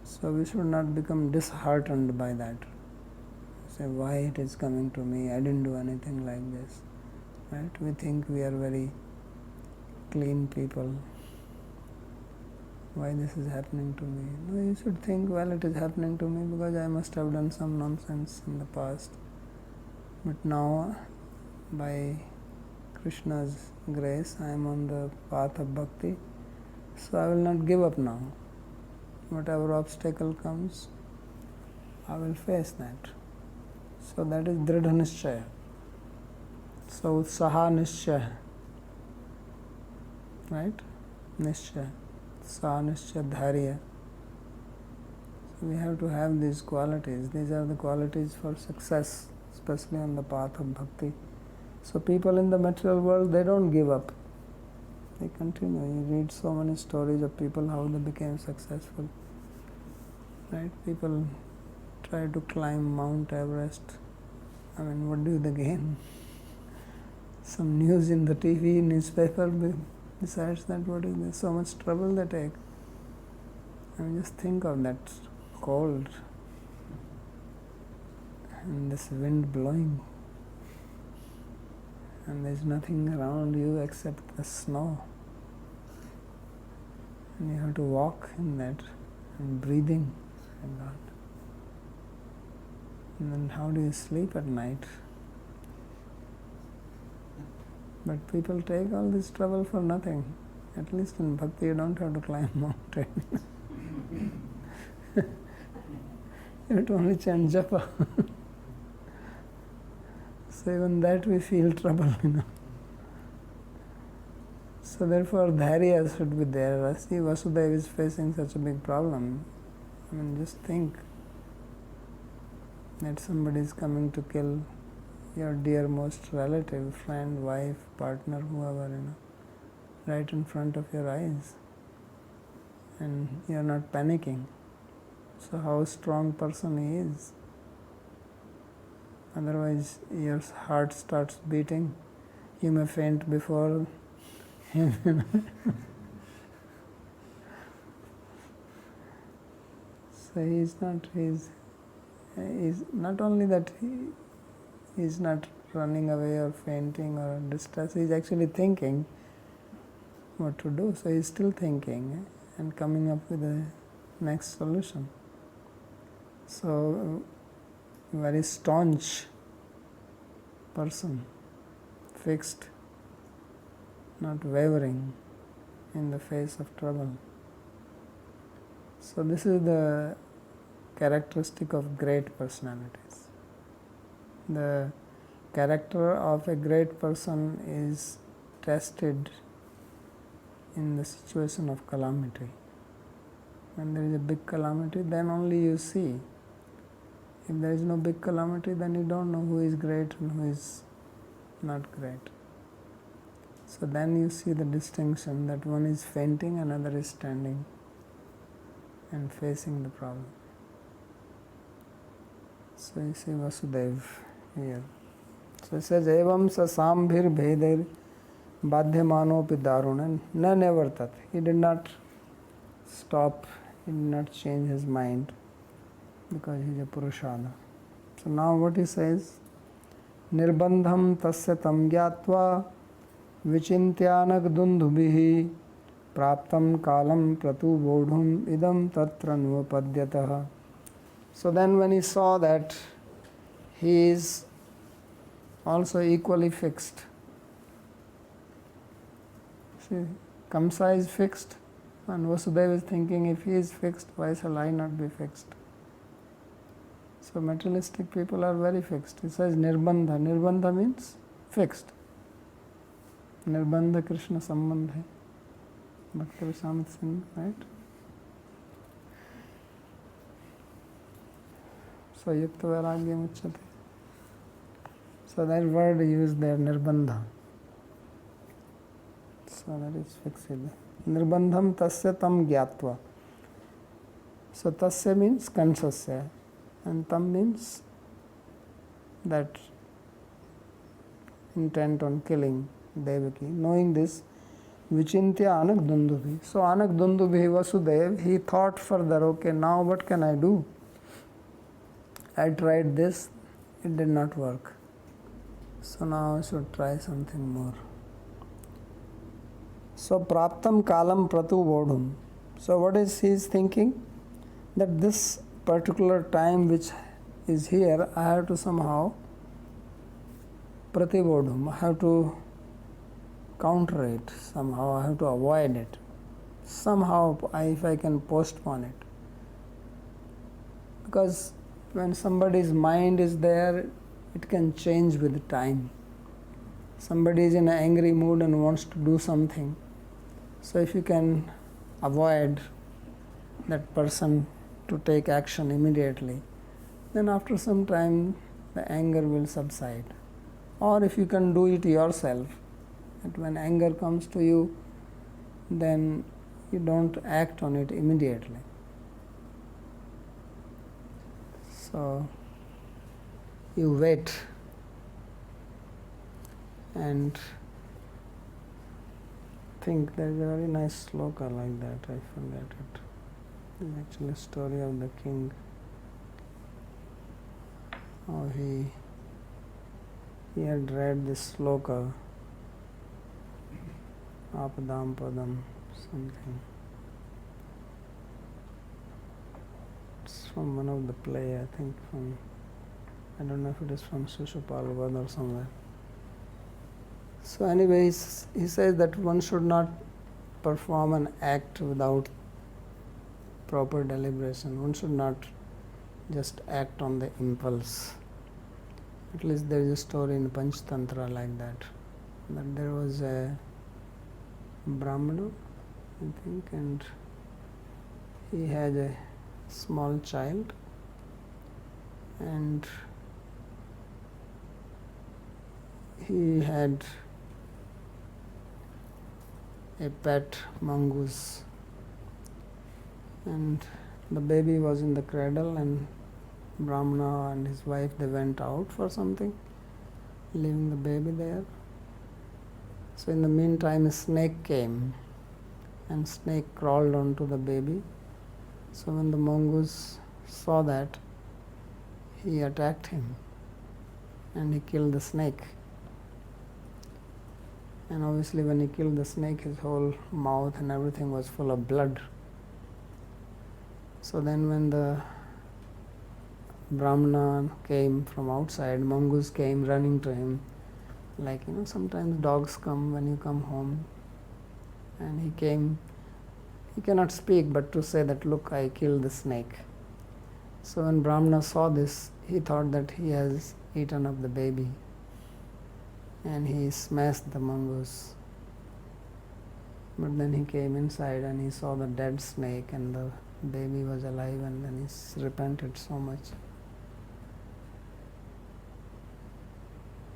So we should not become disheartened by that. Say, why it is coming to me? I didn't do anything like this. Right? We think we are very clean people. Why this is happening to me? No, you should think, well, it is happening to me because I must have done some nonsense in the past. But now, by Krishna's grace, I am on the path of bhakti. So I will not give up now. Whatever obstacle comes, I will face that. So that is dridha nishchaya. So saha nishchaya. Right? Nishchaya. Saha nishchaya dharya. So we have to have these qualities. These are the qualities for success, especially on the path of bhakti. So people in the material world, they don't give up. They continue. You read so many stories of people, how they became successful. Right? People try to climb Mount Everest. I mean, what do they gain? Some news in the TV, newspaper decides that what is there, so much trouble they take. I mean, just think of that cold and this wind blowing, and there's nothing around you except the snow, and you have to walk in that and breathing and that. And then how do you sleep at night? But people take all this trouble for nothing. At least in bhakti you don't have to climb mountain. You have to only chant japa. So even that we feel trouble, So therefore dharya should be there. See, Vasudeva is facing such a big problem. I mean, just think that somebody is coming to kill your dearmost relative, friend, wife, partner, whoever, right in front of your eyes, and you are not panicking. So how strong person he is. Otherwise your heart starts beating, you may faint before him. So he's not only that he is not running away or fainting or distressed, he is actually thinking what to do. So he is still thinking and coming up with the next solution. So very staunch person, fixed, not wavering in the face of trouble. So this is the characteristic of great personalities. The character of a great person is tested in the situation of calamity. When there is a big calamity, then only you see. If there is no big calamity, then you don't know who is great and who is not great. So then you see the distinction that one is fainting, another is standing and facing the problem. So you see Vasudeva here. So it says, Evam sa sambhir bhedir badhyamanopi darunan na nevartat. He did not stop, he did not change his mind because he is a Purushada. So now what he says, Nirbandham tasya tam gyatva vichintyanag dundubhihi praptam kalam pratu bodhum idam tatra nupadyatah. So then when he saw that he is also equally fixed. See, Kamsa is fixed and Vasudeva is thinking, if he is fixed, why shall I not be fixed? So materialistic people are very fixed. He says Nirbandha. Nirbandha means fixed. Nirbandha Krishna Sambandha. Bhakti Rasamrita Sindhu, right? So Yukta Vairagya Muchyate. So that word used there, Nirbandha. So that is fixed. Nirbandham tasya tam gyatva. So tasya means consciously, and tam means that intent on killing Devaki. Knowing this, vichintya anak dundubhi. So anak dundubhi Vasudeva, he thought further, okay, now what can I do? I tried this, it did not work. So now I should try something more. So praptam kalam pratu bodhum. So what is he thinking? That this particular time which is here, I have to somehow pratibodhum, I have to counter it somehow, I have to avoid it. Somehow, if I can postpone it. Because when somebody's mind is there, it can change with time. Somebody is in an angry mood and wants to do something. So if you can avoid that person to take action immediately, then after some time the anger will subside. Or if you can do it yourself, that when anger comes to you, then you don't act on it immediately. So you wait and think. There is a very nice sloka like that, I forget it. It's actually a story of the king. How he had read this sloka, Apadam Padam something. It's from one of the play, I think from, I don't know if it is from Shishupalavad or somewhere. So anyway, he says that one should not perform an act without proper deliberation. One should not just act on the impulse. At least there is a story in Panchtantra like that. That there was a Brahmana, I think, and he had a small child, and he had a pet mongoose, and the baby was in the cradle, and Brahmana and his wife, they went out for something, leaving the baby there. So in the meantime a snake came, and snake crawled onto the baby. So when the mongoose saw that, he attacked him and he killed the snake. And obviously when he killed the snake, his whole mouth and everything was full of blood. So then when the Brahmana came from outside, mongoose came running to him, like, sometimes dogs come when you come home, and he came. He cannot speak but to say that, look, I killed the snake. So when Brahmana saw this, he thought that he has eaten up the baby, and he smashed the mongoose. But then he came inside and he saw the dead snake and the Devi was alive and then he repented so much.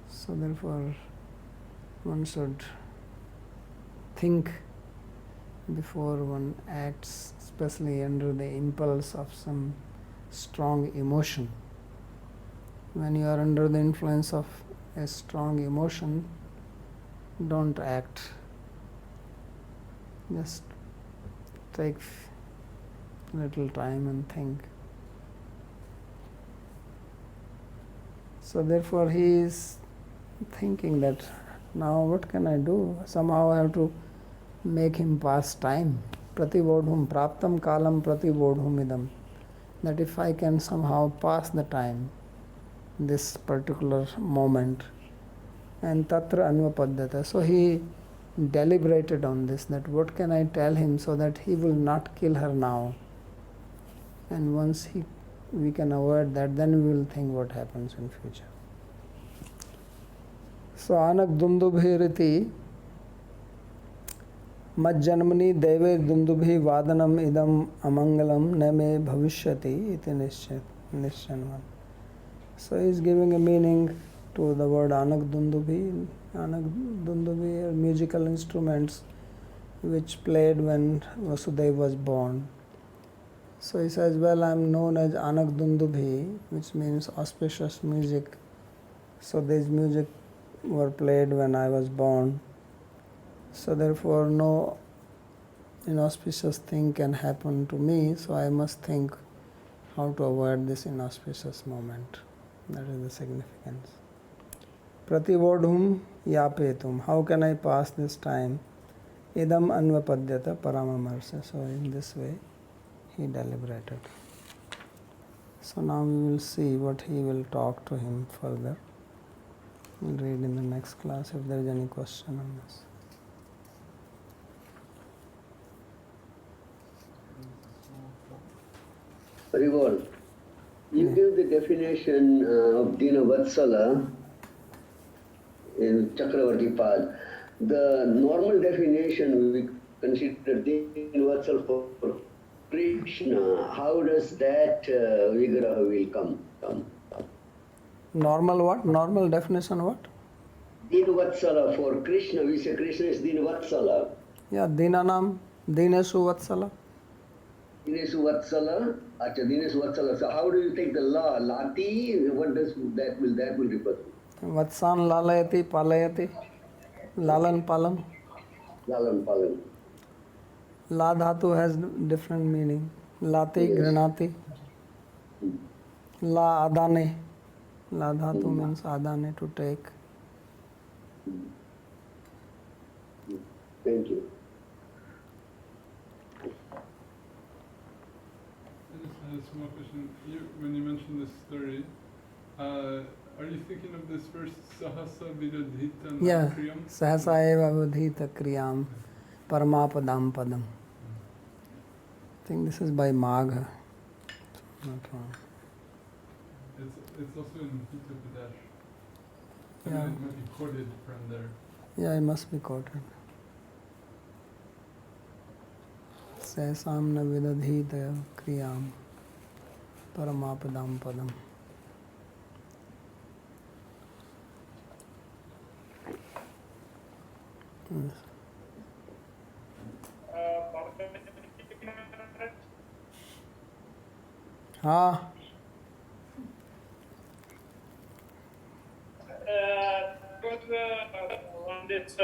So therefore one should think before one acts, especially under the impulse of some strong emotion. When you are under the influence of a strong emotion, don't act. Just take little time and think. So therefore he is thinking that now what can I do? Somehow I have to make him pass time. Pratibodhum praptam kalam pratibodhum idam. That if I can somehow pass the time, this particular moment, and tatra anvapadyata. So he deliberated on this, that what can I tell him so that he will not kill her now. And once we can avoid that, then we will think what happens in future. So anak dundubhiriti majjanmani deve dundubhi vadanam idam amangalam name bhavishyati iti nishchanvan. So he is giving a meaning to the word anak dundubhi. Anak dundubhi are musical instruments which played when Vasudeva was born. So he says, well, I am known as anak dundubhi, which means auspicious music. So these music were played when I was born. So therefore no inauspicious thing can happen to me, so I must think how to avoid this inauspicious moment. That is the significance. Prativodhum yapetum. How can I pass this time? Idam anvapadyata paramamarsa. So in this way he deliberated. So now we will see what he will talk to him further. We'll read in the next class if there is any question on this. Very well. You give the definition of Dina Vatsala in Chakravarti Pad. The normal definition we consider Dina Vatsala for Krishna. How does that vigraha will come? Normal what? Normal definition what? Dina Vatsala for Krishna. We say Krishna is Dina Vatsala. Yeah, Dinanam, Dinesu Vatsala. Dinesu Vatsala. Acha, Dinesu Vatsala. So how do you take the la? Lati? What does that will refer to? Vatsan lalayati palayati. Lalan palam. Lalan Palan. La dhatu has different meaning. Lati, Yes. granati. La adane. La dhatu means adane, to take. Thank you. I just had a small question. When you mentioned this story, are you thinking of this verse, Sahasa Vidadhita Yeah, Kriyam? Sahasa eva vidhita kriyam paramapadam padam. I think this is by Magha. Not wrong. It's also in Hita Vidash. Yeah. It might be quoted from there. Yeah, it must be quoted. Sahasam na vidadhita kriyam paramapadam padam. Yes. हाँ on this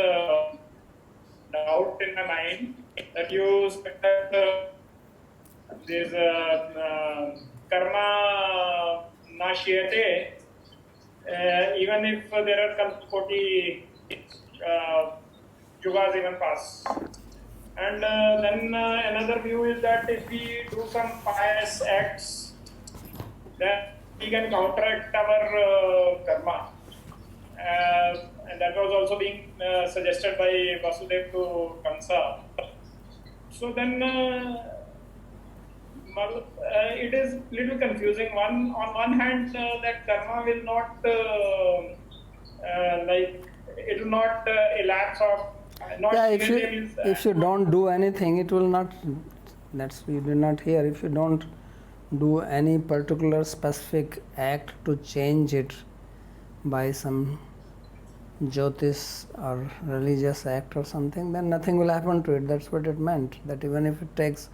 doubt in my mind that you said that this karma nashyate, even if there are 40 yugas even pass. And then another view is that if we do some pious acts, then we can counteract our karma. And that was also being suggested by Vasudeva to Kamsa. So then it is little confusing. On one hand, that karma will not it will not elapse of not yeah, if you don't do anything, it will not That's you did not hear. If you don't do any particular specific act to change it by some jyotish or religious act or something, then nothing will happen to it. That's what it meant. That even if it takes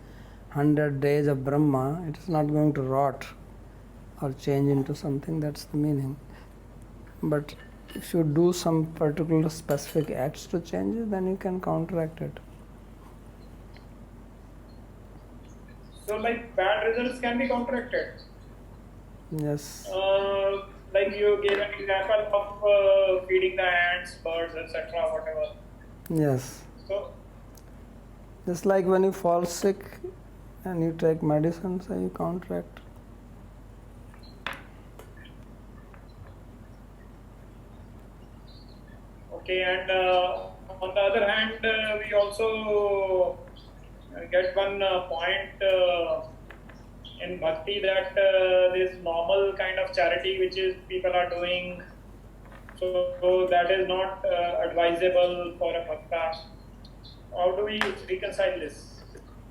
100 days of Brahma, it is not going to rot or change into something. That's the meaning. But if you do some particular specific acts to change it, then you can counteract it. So, like bad results can be counteracted. Yes. Like you gave an example of feeding the ants, birds, etc., whatever. Yes. So, Just like when you fall sick and you take medicine, so you counteract. okay, and on the other hand, we also get one point in bhakti that this normal kind of charity which is people are doing, so that is not advisable for a bhakta. How do we reconcile this?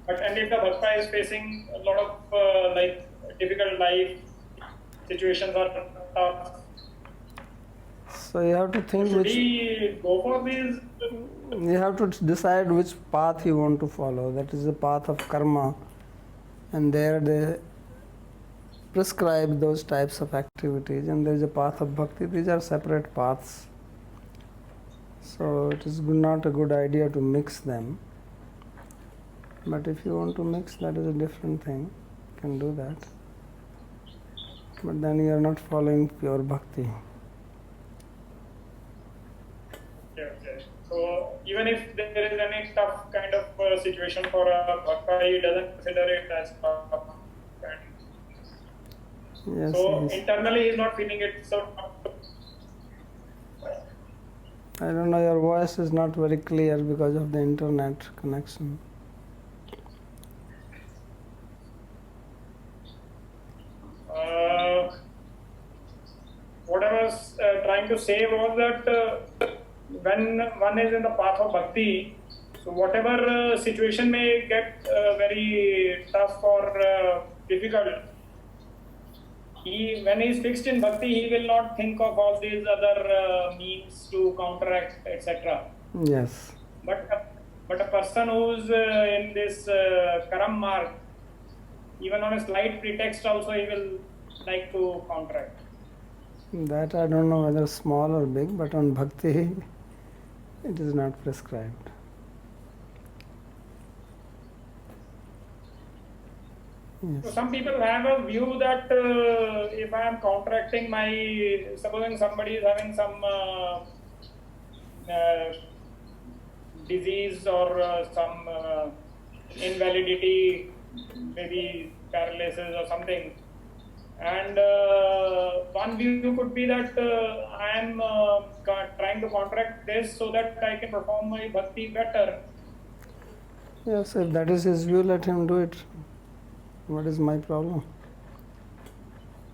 But and if the bhakta is facing a lot of like difficult life situations or tough, So you have to think should which he go for these? you have to decide which path you want to follow. That is the path of karma, and there they prescribe those types of activities, and there is a path of bhakti. These are separate paths. So it is not a good idea to mix them. But if you want to mix, that is a different thing. You can do that. But then you are not following pure bhakti. Okay. So even if there is any tough kind of situation for a bhakta, he doesn't consider it as tough. Yes, So yes. internally he is not feeling it so tough. I don't know, your voice is not very clear because of the internet connection. What I was trying to say was that when one is in the path of bhakti, so whatever situation may get very tough or difficult, when he is fixed in bhakti, he will not think of all these other means to counteract, etc. Yes. But a person who's in this karam marg, even on a slight pretext also he will like to counteract. That I don't know whether small or big, but on bhakti it is not prescribed. So Yes. some people have a view that if I am counteracting supposing somebody is having some disease or some invalidity, maybe paralysis or something, and one view could be that I am trying to counteract this so that I can perform my bhakti better. Yes, if that is his view, let him do it. What is my problem?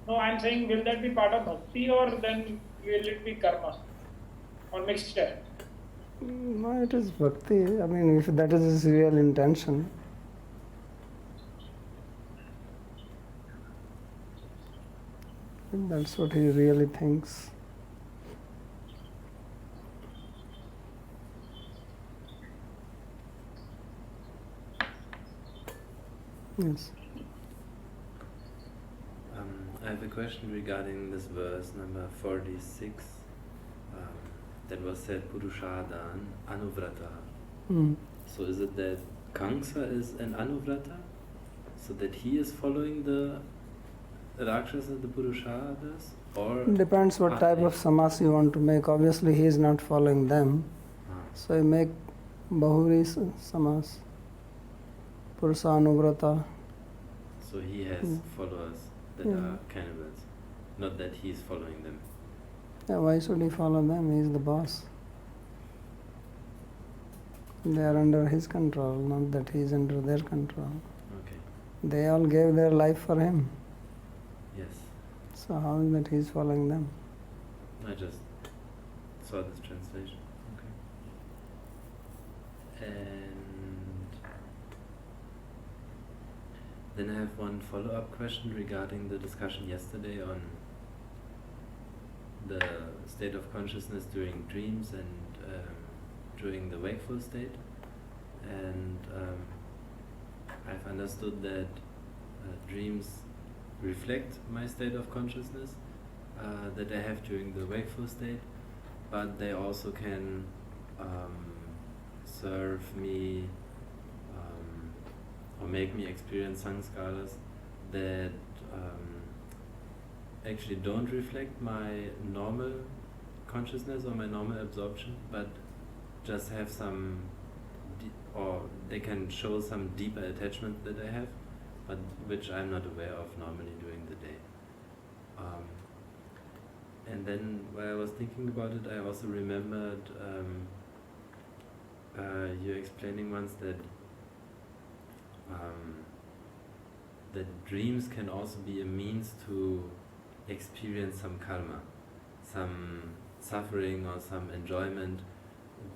No, I am saying, will that be part of bhakti or then will it be karma or mixture? No, it is bhakti. I mean, if that is his real intention. That's what he really thinks. Yes. I have a question regarding this verse number 46. That was said Purushadhan Anuvrata. Mm. So is it that Kamsa is an Anuvrata? So that he is following the Rakshasa, the Purushadas? Or Depends what type of samas you want to make. Obviously, he is not following them. So you make Bahuri samas. Purusa Anuvrata. So he has followers that are cannibals, not that he is following them. Yeah, why should he follow them? He is the boss. They are under his control, not that he is under their control. Okay. They all gave their life for him. Yes. So how is that he is following them? I just saw this translation. Okay. And Then I have one follow-up question regarding the discussion yesterday on the state of consciousness during dreams and during the wakeful state. And I've understood that dreams reflect my state of consciousness that I have during the wakeful state, but they also can serve me or make me experience sanskaras that actually don't reflect my normal consciousness or my normal absorption, but just have some, or they can show some deeper attachment that I have, but which I'm not aware of normally during the day. And then while I was thinking about it, I also remembered you explaining once that that dreams can also be a means to experience some karma, some suffering or some enjoyment,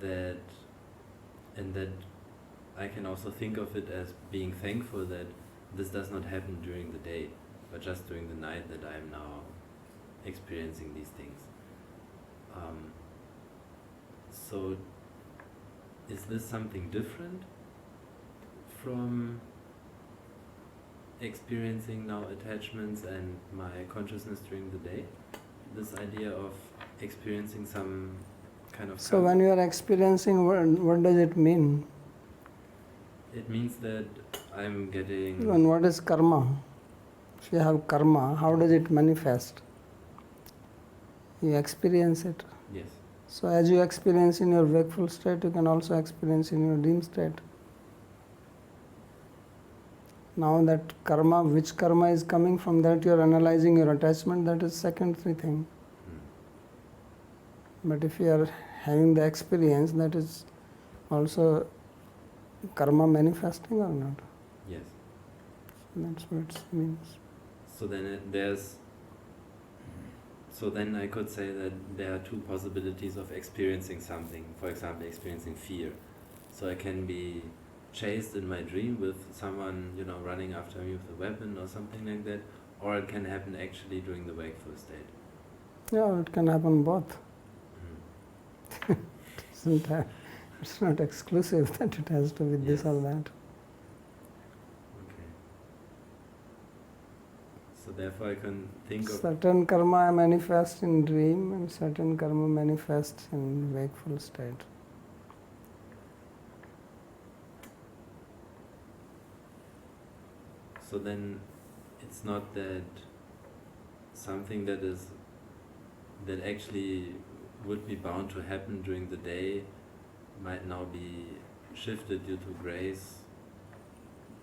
and that I can also think of it as being thankful that this does not happen during the day, but just during the night that I am now experiencing these things. So is this something different from experiencing now attachments and my consciousness during the day? This idea of experiencing some kind of So karma? when you are experiencing, what does it mean? It means that I'm getting... And what is karma? If you have karma, how does it manifest? You experience it. Yes. So as you experience in your wakeful state, you can also experience in your dream state. Now that karma, which karma is coming from that, you are analyzing your attachment, that is secondary thing. But if you are having the experience, that is also karma manifesting or not? Yes. That's what it means. So then so then I could say that there are two possibilities of experiencing something. For example, experiencing fear. So I can be chased in my dream with someone, running after me with a weapon or something like that, or it can happen actually during the wakeful state. Yeah, it can happen both. It's not exclusive that it has to be this or that. Okay. So therefore I can think of... Certain karma manifests in dream and certain karma manifests in wakeful state. So then it's not that something that actually would be bound to happen during the day might now be shifted due to grace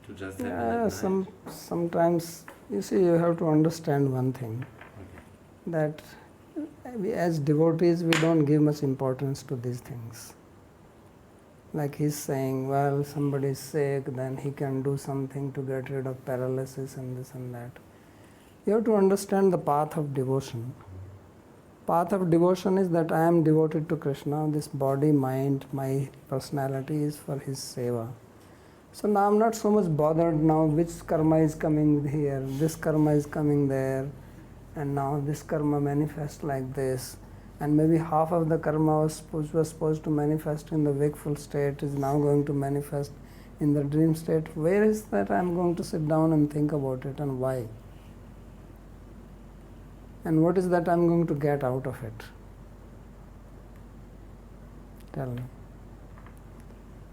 to just happen at night. Sometimes, you see, you have to understand one thing, that we, as devotees, we don't give much importance to these things. Like he's saying, well, somebody is sick, then he can do something to get rid of paralysis and this and that. You have to understand the path of devotion. Path of devotion is that I am devoted to Krishna, this body, mind, my personality is for his seva. So now I'm not so much bothered now which karma is coming here, this karma is coming there, and now this karma manifests like this. And maybe half of the karma was supposed to manifest in the wakeful state is now going to manifest in the dream state. Where is that I'm going to sit down and think about it, and why? And what is that I'm going to get out of it? Tell me.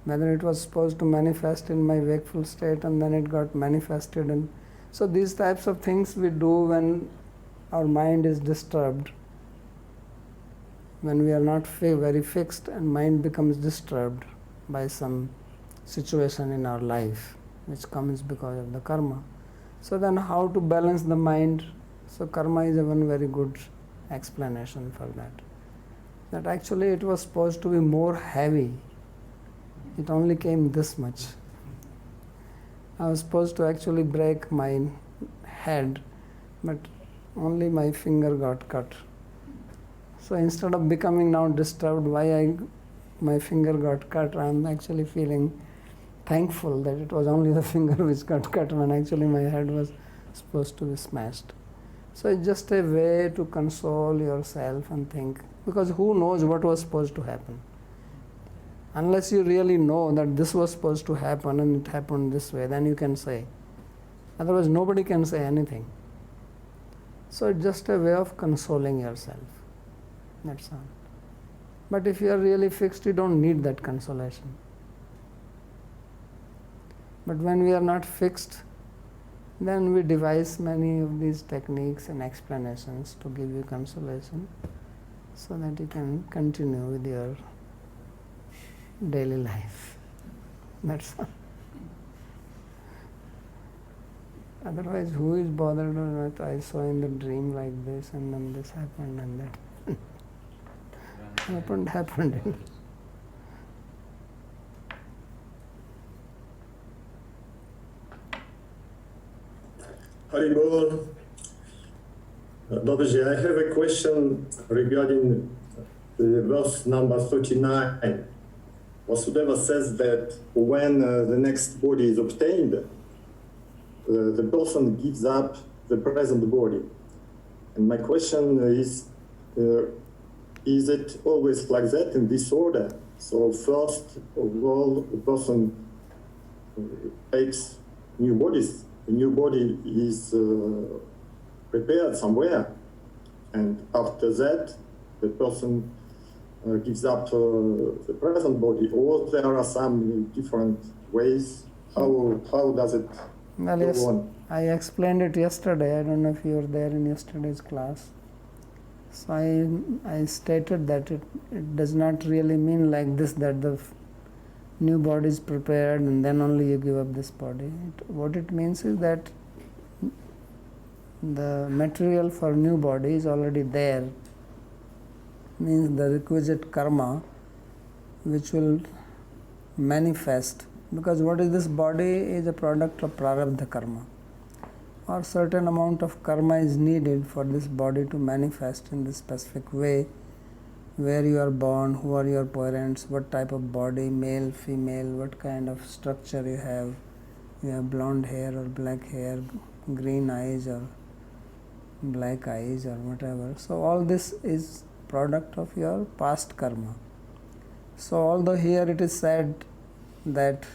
Whether it was supposed to manifest in my wakeful state and then it got manifested in... So these types of things we do when our mind is disturbed. When we are not very fixed and mind becomes disturbed by some situation in our life which comes because of the karma. So then how to balance the mind? So karma is one very good explanation for that. That actually it was supposed to be more heavy. It only came this much. I was supposed to actually break my head, but only my finger got cut. So instead of becoming now disturbed why my finger got cut, I am actually feeling thankful that it was only the finger which got cut when actually my head was supposed to be smashed. So it's just a way to console yourself and think, because who knows what was supposed to happen? Unless you really know that this was supposed to happen and it happened this way, then you can say. Otherwise nobody can say anything. So it's just a way of consoling yourself. That's all. But if you are really fixed, you don't need that consolation. But when we are not fixed, then we devise many of these techniques and explanations to give you consolation so that you can continue with your daily life. That's all. Otherwise, who is bothered or not? I saw in the dream like this, and then this happened, and that happened. Haribol, Babaji, I have a question regarding verse number 39. Vasudeva says that when the next body is obtained, the person gives up the present body. And my question is it always like that in this order? So first of all, the person takes new bodies. The new body is prepared somewhere, and after that, the person gives up the present body, or there are some different ways. How does it go on? I explained it yesterday. I don't know if you were there in yesterday's class. So I stated that it does not really mean like this, that the new body is prepared and then only you give up this body. What it means is that the material for new body is already there. Means the requisite karma which will manifest, because what is this body is a product of prarabdha karma, or certain amount of karma is needed for this body to manifest in this specific way. Where you are born, who are your parents, what type of body, male, female, what kind of structure you have blonde hair or black hair, green eyes or black eyes or whatever. So all this is product of your past karma. So although here it is said that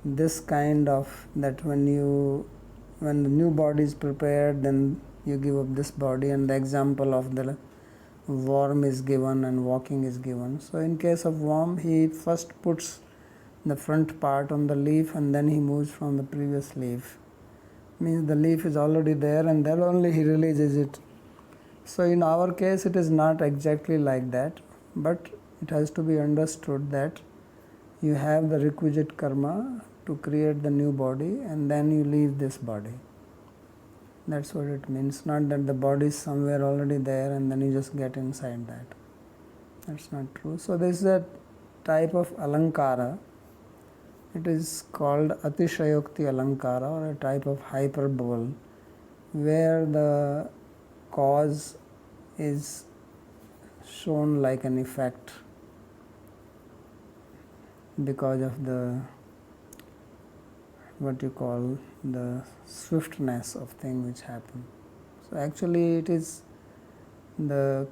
this kind of, that when the new body is prepared, then you give up this body, and the example of the worm is given and walking is given. So in case of worm, he first puts the front part on the leaf and then he moves from the previous leaf. Means the leaf is already there and then only he releases it. So in our case it is not exactly like that, but it has to be understood that you have the requisite karma to create the new body and then you leave this body. That's what it means. Not that the body is somewhere already there and then you just get inside that. That's not true. So this is a type of alankara. It is called atishayokti alankara, or a type of hyperbole, where the cause is shown like an effect because of the, what you call, the swiftness of thing which happen. So actually it is the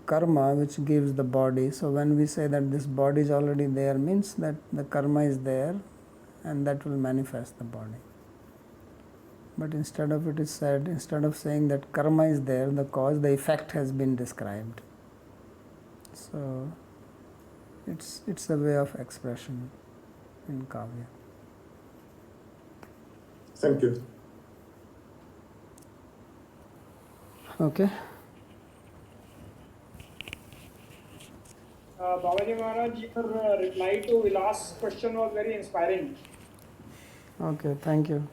karma which gives the body. So when we say that this body is already there, means that the karma is there and that will manifest the body. But instead of it is said, instead of saying that karma is there, the cause, the effect has been described. So it's a way of expression in Kavya. Thank you. Okay. Babaji Maharaj, your reply to Vilas' question was very inspiring. Okay, thank you.